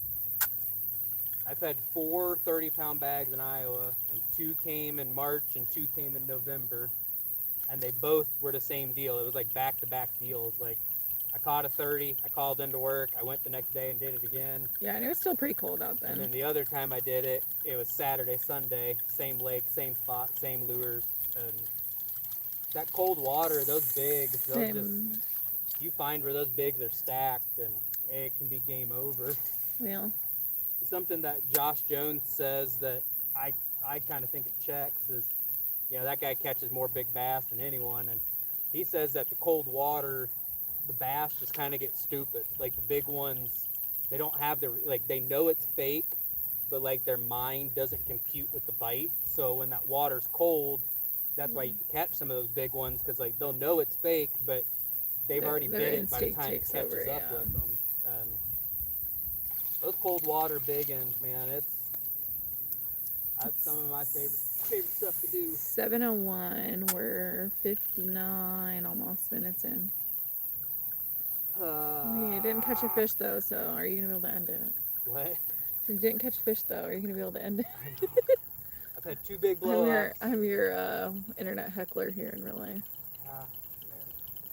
I've had 4 30-pound bags in Iowa, and 2 came in March and 2 came in November, and they both were the same deal. It was like back-to-back deals. Like I caught a 30, I called into work, I went the next day and did it again. Yeah, and it was still pretty cold out then. And then the other time I did it, it was Saturday, Sunday, same lake, same spot, same lures, and that cold water, those bigs, they'll just, you find where those bigs are stacked, and it can be game over. Well, Something that Josh Jones says that I kind of think it checks is, that guy catches more big bass than anyone, and he says that the cold water, the bass just kind of get stupid. Like the big ones, they don't have they know it's fake, but like their mind doesn't compute with the bite. So when that water's cold, that's why you can catch some of those big ones, because like they'll know it's fake, but they've already their bit it by the instinct time it takes catches over, up yeah. with them. And those cold water big ends, man, that's some of my favorite stuff to do. 7:01. We're 59 almost minutes in. You didn't catch a fish though, so are you gonna be able to end it? What? So you didn't catch a fish though. Are you gonna be able to end it? I've had 2 big blow-ups. I'm your internet heckler here in real life.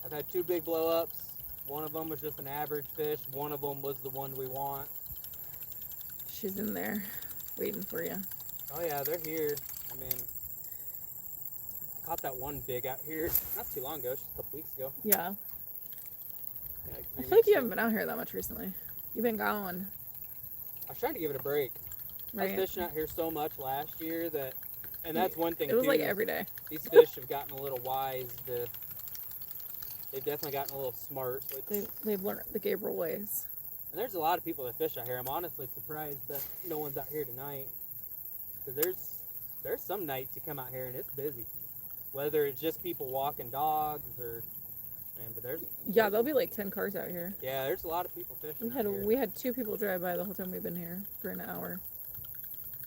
I've had 2 big blow-ups. One of them was just an average fish. One of them was the one we want. She's in there, waiting for you. Oh yeah, they're here. I mean, I caught that one big out here not too long ago, just a couple weeks ago. Yeah. Yeah, like I 3 feel like weeks you ago. haven't been out here that much recently. You've been gone. I was trying to give it a break. I was fishing out here so much last year that, and that's one thing It was too. like every day. These fish have gotten a little wise. They've definitely gotten a little smart. They've learned the Gabriel ways. And there's a lot of people that fish out here. I'm honestly surprised that no one's out here tonight. Because there's some nights you come out here and it's busy. Whether it's just people walking dogs or, but There'll be like 10 cars out here. yeah, there's a lot of people fishing out here. We had 2 people drive by the whole time we've been here for an hour.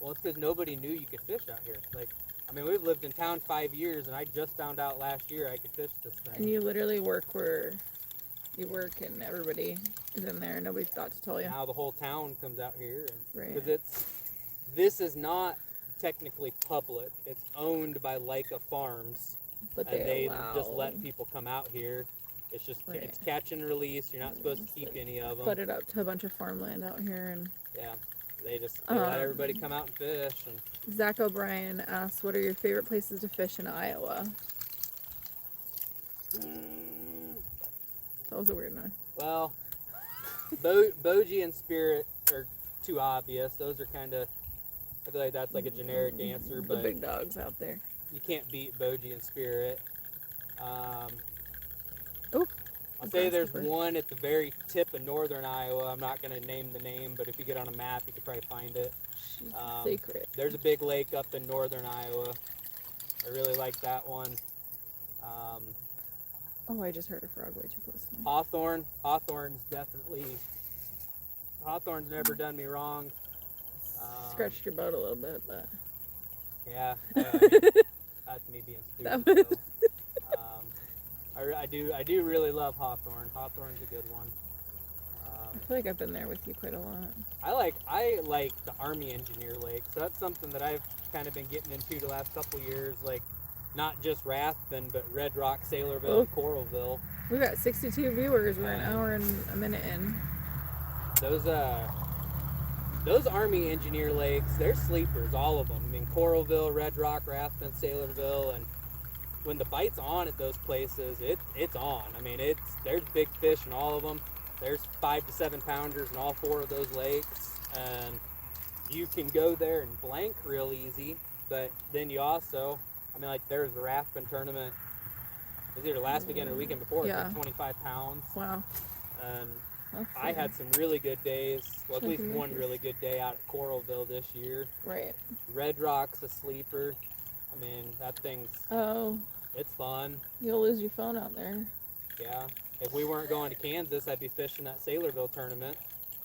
Well, it's because nobody knew you could fish out here. Like, I mean, we've lived in town 5 years, and I just found out last year I could fish this thing. And you literally work where you work, and everybody is in there. Nobody thought to tell you. Now the whole town comes out here, Right. because this is not technically public. It's owned by Leica Farms, But and they allow, just let people come out here. It's just Right. it's catch and release. You're not supposed to keep any of them. put it up to a bunch of farmland out here. And Yeah, they let everybody come out and fish. And Zach O'Brien asks, "What are your favorite places to fish in Iowa?" That was a weird noise. Well, Bogie and Spirit are too obvious. Those are kind of, I feel like that's like a generic answer, The but big dogs out there. you can't beat Bogie and Spirit. Oh, I'll say there's grasshopper. one at the very tip of northern Iowa. I'm not going to name the name, but if you get on a map, you could probably find it. She's secret. There's a big lake up in northern Iowa. I really like that one. Oh, I just heard a frog way too close to me. Hawthorne's never done me wrong. Scratched your butt a little bit, but Yeah, that's me being that stupid. was So. I do really love Hawthorne. Hawthorne's a good one. I feel like I've been there with you quite a lot. I like the Army Engineer Lake. So that's something that I've kind of been getting into the last couple years. Like, not just Rathbun, but Red Rock, Saylorville, and Coralville. We got 62 viewers. We're an hour and a minute in. Those Army Engineer Lakes, they're sleepers, all of them. I mean, Coralville, Red Rock, Rathbun, Saylorville, and when the bite's on at those places, it's on. I mean, there's big fish in all of them. There's 5 to 7 pounders in all 4 of those lakes, and you can go there and blank real easy. But then you also, I mean, like there was a Rathbun tournament. It was either last weekend or the weekend before. Yeah. It's like 25 pounds. Wow. And That's I had some really good days. Well, at least Chunky one Yankees. really good day out at Coralville this year. Right. Red Rock's a sleeper. I mean, that thing's, Oh, it's fun. you'll lose your phone out there. Yeah. If we weren't going to Kansas, I'd be fishing that Saylorville tournament.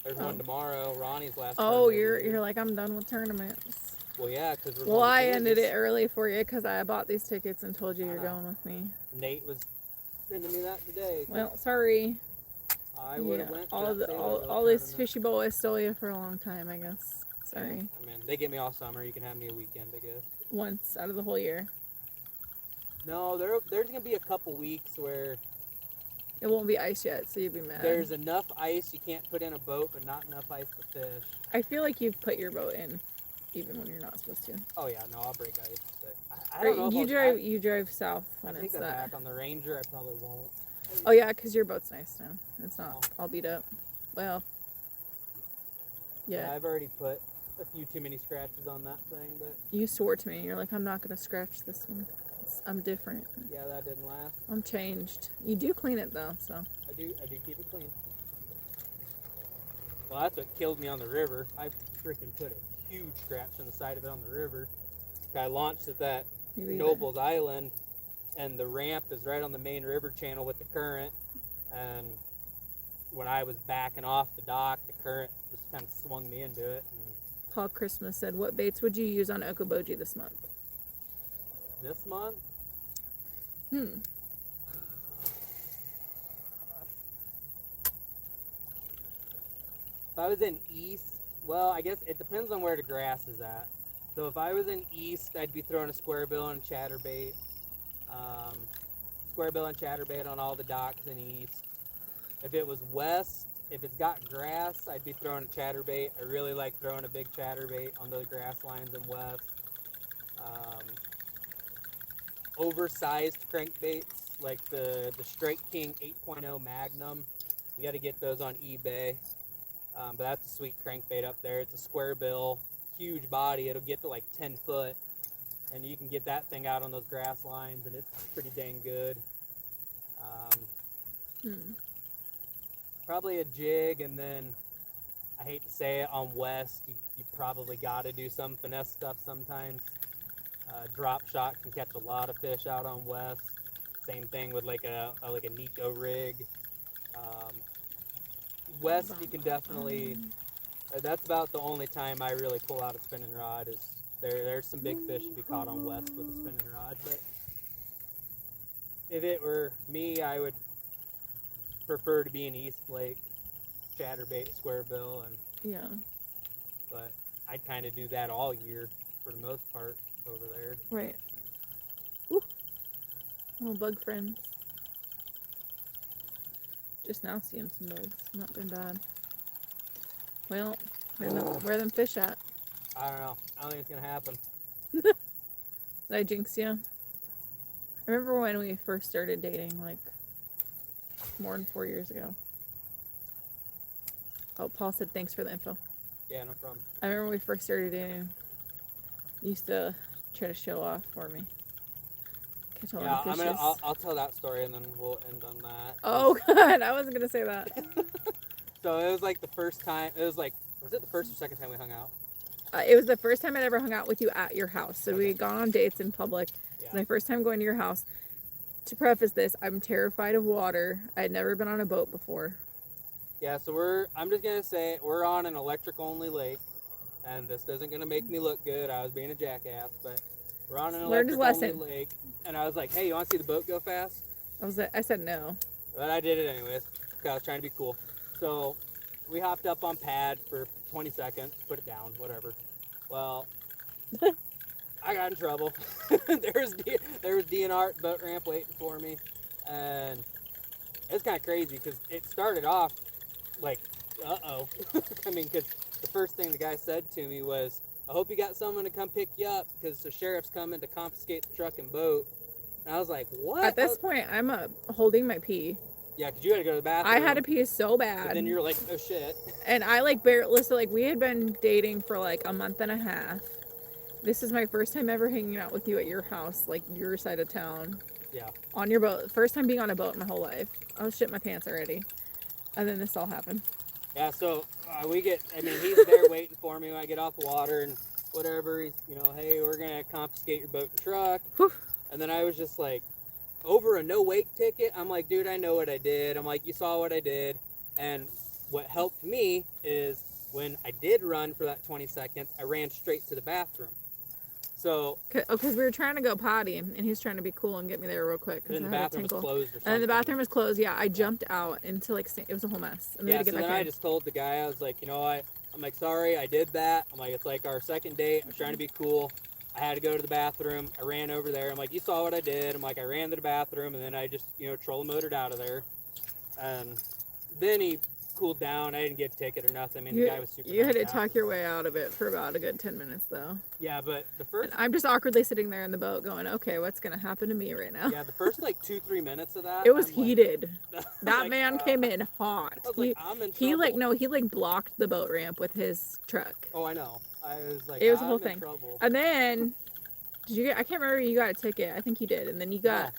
There's one tomorrow. Ronnie's last. Oh, tournament. you're like, I'm done with tournaments. Well, yeah, because we're. Well, going to I ended Kansas. it early for you because I bought these tickets and told you you're I know. going with me. Nate was sending me that today. Well, sorry. I would have went. To all that all Saylorville these tournament. fishy boys stole you for a long time, I guess. Sorry. I mean, they get me all summer. You can have me a weekend, I guess. Once out of the whole year. No, there's gonna be a couple weeks where It won't be ice yet, so you'll be mad. there's enough ice you can't put in a boat, but not enough ice to fish. I feel like you've put your boat in, even when you're not supposed to. Oh yeah, no, I'll break ice, but I don't know. If You drive south I when take it's that that. back on the Ranger. I probably won't. Oh yeah, because your boat's nice now. It's not all beat up. Well, yeah. I've already put a few too many scratches on that thing, but You swore to me. You're like, I'm not gonna scratch this one. I'm different. yeah, that didn't last. I'm changed. You do clean it though, so. I do keep it clean. Well, that's what killed me on the river. I freaking put a huge scratch on the side of it on the river. I launched at that You either- Nobles Island, and the ramp is right on the main river channel with the current. And when I was backing off the dock, the current just kind of swung me into it. And Paul Christmas said, "What baits would you use on Okoboji this month?" this month, Hmm. if I was in east, well, I guess it depends on where the grass is at. So if I was in east, I'd be throwing a square bill and chatterbait. Square bill and chatterbait on all the docks in east. If it was west, if it's got grass, I'd be throwing a chatterbait. I really like throwing a big chatterbait on those grass lines in west. Oversized crankbaits like the Strike King 8.0 Magnum. You got to get those on eBay. But that's a sweet crankbait up there. It's a square bill, huge body. It'll get to like 10 foot. And you can get that thing out on those grass lines, and it's pretty dang good. Probably a jig, and then I hate to say it, on west, you probably got to do some finesse stuff sometimes. Drop shot can catch a lot of fish out on west. Same thing with like a Nico rig. West, you can definitely. That's about the only time I really pull out a spinning rod. Is there's some big fish to be caught on west with a spinning rod. But if it were me, I would prefer to be in East Lake, chatterbait, square bill, and Yeah. but I'd kind of do that all year for the most part over there. Right. Ooh. Little bug friends. Just now seeing some bugs. Not been bad. Well, where them fish at? I don't know. I don't think it's gonna happen. Did I jinx you? I remember when we first started dating, like more than 4 years ago. Oh, Paul said thanks for the info. Yeah, no problem. I remember when we first started dating, you used to try to show off for me. Catch all Yeah, the fishes. I'll tell that story and then we'll end on that. Oh God, I wasn't gonna say that. So it was like the first time. It was like, was it the first or second time we hung out? It was the first time I'd ever hung out with you at your house. So we Okay. had gone on dates in public. Yeah. It's my first time going to your house. To preface this, I'm terrified of water. I had never been on a boat before. Yeah, so I'm just gonna say we're on an electric only lake, and this isn't gonna make me look good. I was being a jackass, but we're on an Learned his electric only lesson. lake, and I was like, hey, you want to see the boat go fast? I said no. But I did it anyways, because I was trying to be cool. So we hopped up on pad for 20 seconds, put it down, whatever. Well, I got in trouble. there was DNR at the boat ramp waiting for me, and it's kind of crazy because it started off like, uh-oh. I mean, because the first thing the guy said to me was, I hope you got someone to come pick you up because the sheriff's coming to confiscate the truck and boat. And I was like, what? At this point, I'm holding my pee. Yeah, because you had to go to the bathroom. I had to pee so But bad. then you're like, oh shit. And I like barely, listen, like we had been dating for like a month and a half. This is my first time ever hanging out with you at your house, like your side of town. Yeah. On your boat. First time being on a boat in my whole life. I was shit my pants already. And then this all happened. Yeah, so he's there waiting for me when I get off the water and whatever. He's, hey, we're going to confiscate your boat and truck. Whew. And then I was just like, over a no wake ticket, I'm like, dude, I know what I did. I'm like, you saw what I did. And what helped me is when I did run for that 20 seconds, I ran straight to the bathroom. So, because we were trying to go potty, and he was trying to be cool and get me there real quick. then the bathroom was closed or something. And then the bathroom was closed. Yeah, I jumped out into like it was a whole mess. And Yeah, so then I just told the guy, I was like, I'm like, sorry, I did that. I'm like, it's like our second date. I'm trying to be cool. I had to go to the bathroom. I ran over there. I'm like, you saw what I did. I'm like, I ran to the bathroom, and then I just, troll motored out of there. And then he cooled down. I didn't get a ticket or nothing. I mean, the guy was super You had nice to talk your way out of it for about a good 10 minutes, though. Yeah, but the first... And I'm just awkwardly sitting there in the boat going, okay, what's going to happen to me right now? Yeah, the first, 2-3 minutes of that... It was heated. Like, that man came in hot. I was like, I'm in trouble. He blocked the boat ramp with his truck. Oh, I know. I was like, it was a whole I'm in thing. trouble. And then... I can't remember you got a ticket. I think you did. And then you got...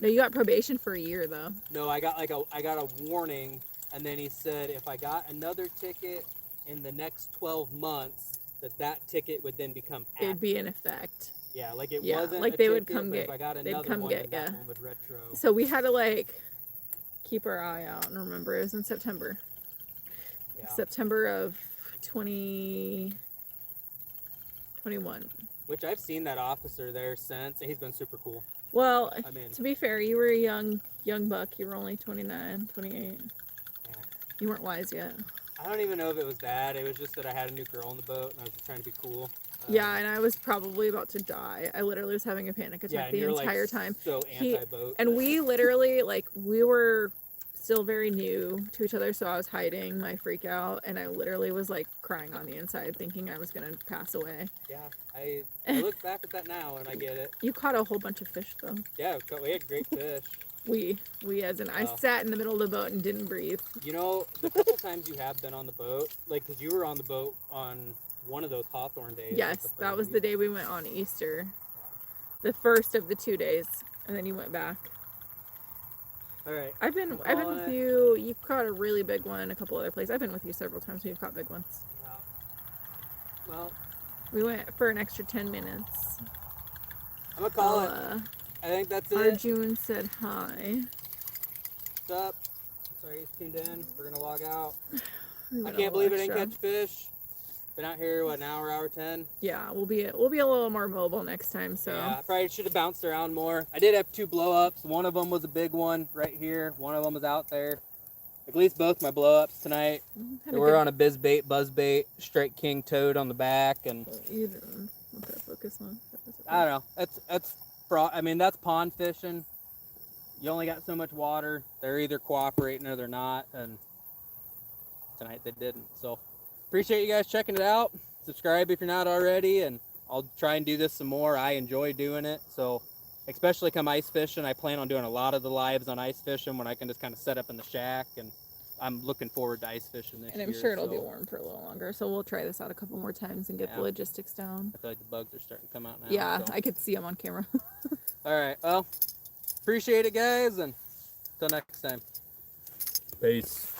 No, you got probation for a year, though. No, I got a warning, and then he said if I got another ticket in the next 12 months, that ticket would then become active. It'd be in effect. Yeah, like it Yeah, wasn't like a they ticket, would come but get... if I got They'd another come one, get, then that yeah. one would retro. So we had to, keep our eye out and remember it was in September. Yeah. September of 2021. Which I've seen that officer there since, and he's been super cool. Well, I mean, to be fair, you were a young buck. You were only 29, 28. Yeah. You weren't wise yet. I don't even know if it was that. It was just that I had a new girl on the boat, and I was just trying to be cool. Yeah, and I was probably about to die. I literally was having a panic attack the entire time. So anti-boat. And we literally, we were still very new to each other, so I was hiding my freak out, and I literally was, crying on the inside, thinking I was going to pass away. Yeah, I look back at that now, and I get it. You caught a whole bunch of fish, though. Yeah, we had great fish. We as in, I sat in the middle of the boat and didn't breathe. The couple times you have been on the boat, because you were on the boat on one of those Hawthorne days. Yes, that was the day we went on Easter. The first of the 2 days, and then you went back. All right. I've been with you. You've caught a really big one a couple other places. I've been with you several times when you've caught big ones. Yeah. Well, we went for an extra 10 minutes. I'm gonna call it. I think that's it. Arjun said hi. What's up? Sorry he's tuned in. We're gonna log out. I can't believe I didn't catch fish. Been out here, an hour 10? Yeah, we'll be a little more mobile next time, so. Yeah, I probably should have bounced around more. I did have 2 blow-ups. One of them was a big one right here. One of them was out there. At least both my blow-ups tonight. We're on a buzzbait, straight king toad on the back, and You didn't want that focus on. I don't know. That's pond fishing. You only got so much water. They're either cooperating or they're not, and tonight they didn't. So appreciate you guys checking it out. Subscribe if you're not already, and I'll try and do this some more. I enjoy doing it, so especially come ice fishing. I plan on doing a lot of the lives on ice fishing when I can just kind of set up in the shack, and I'm looking forward to ice fishing this And year. I'm sure it'll so. be warm for a little longer, so we'll try this out a couple more times and get the logistics down. I feel like the bugs are starting to come out now. Yeah, so. I could see them on camera. All right, well, appreciate it, guys, and until next time. Peace.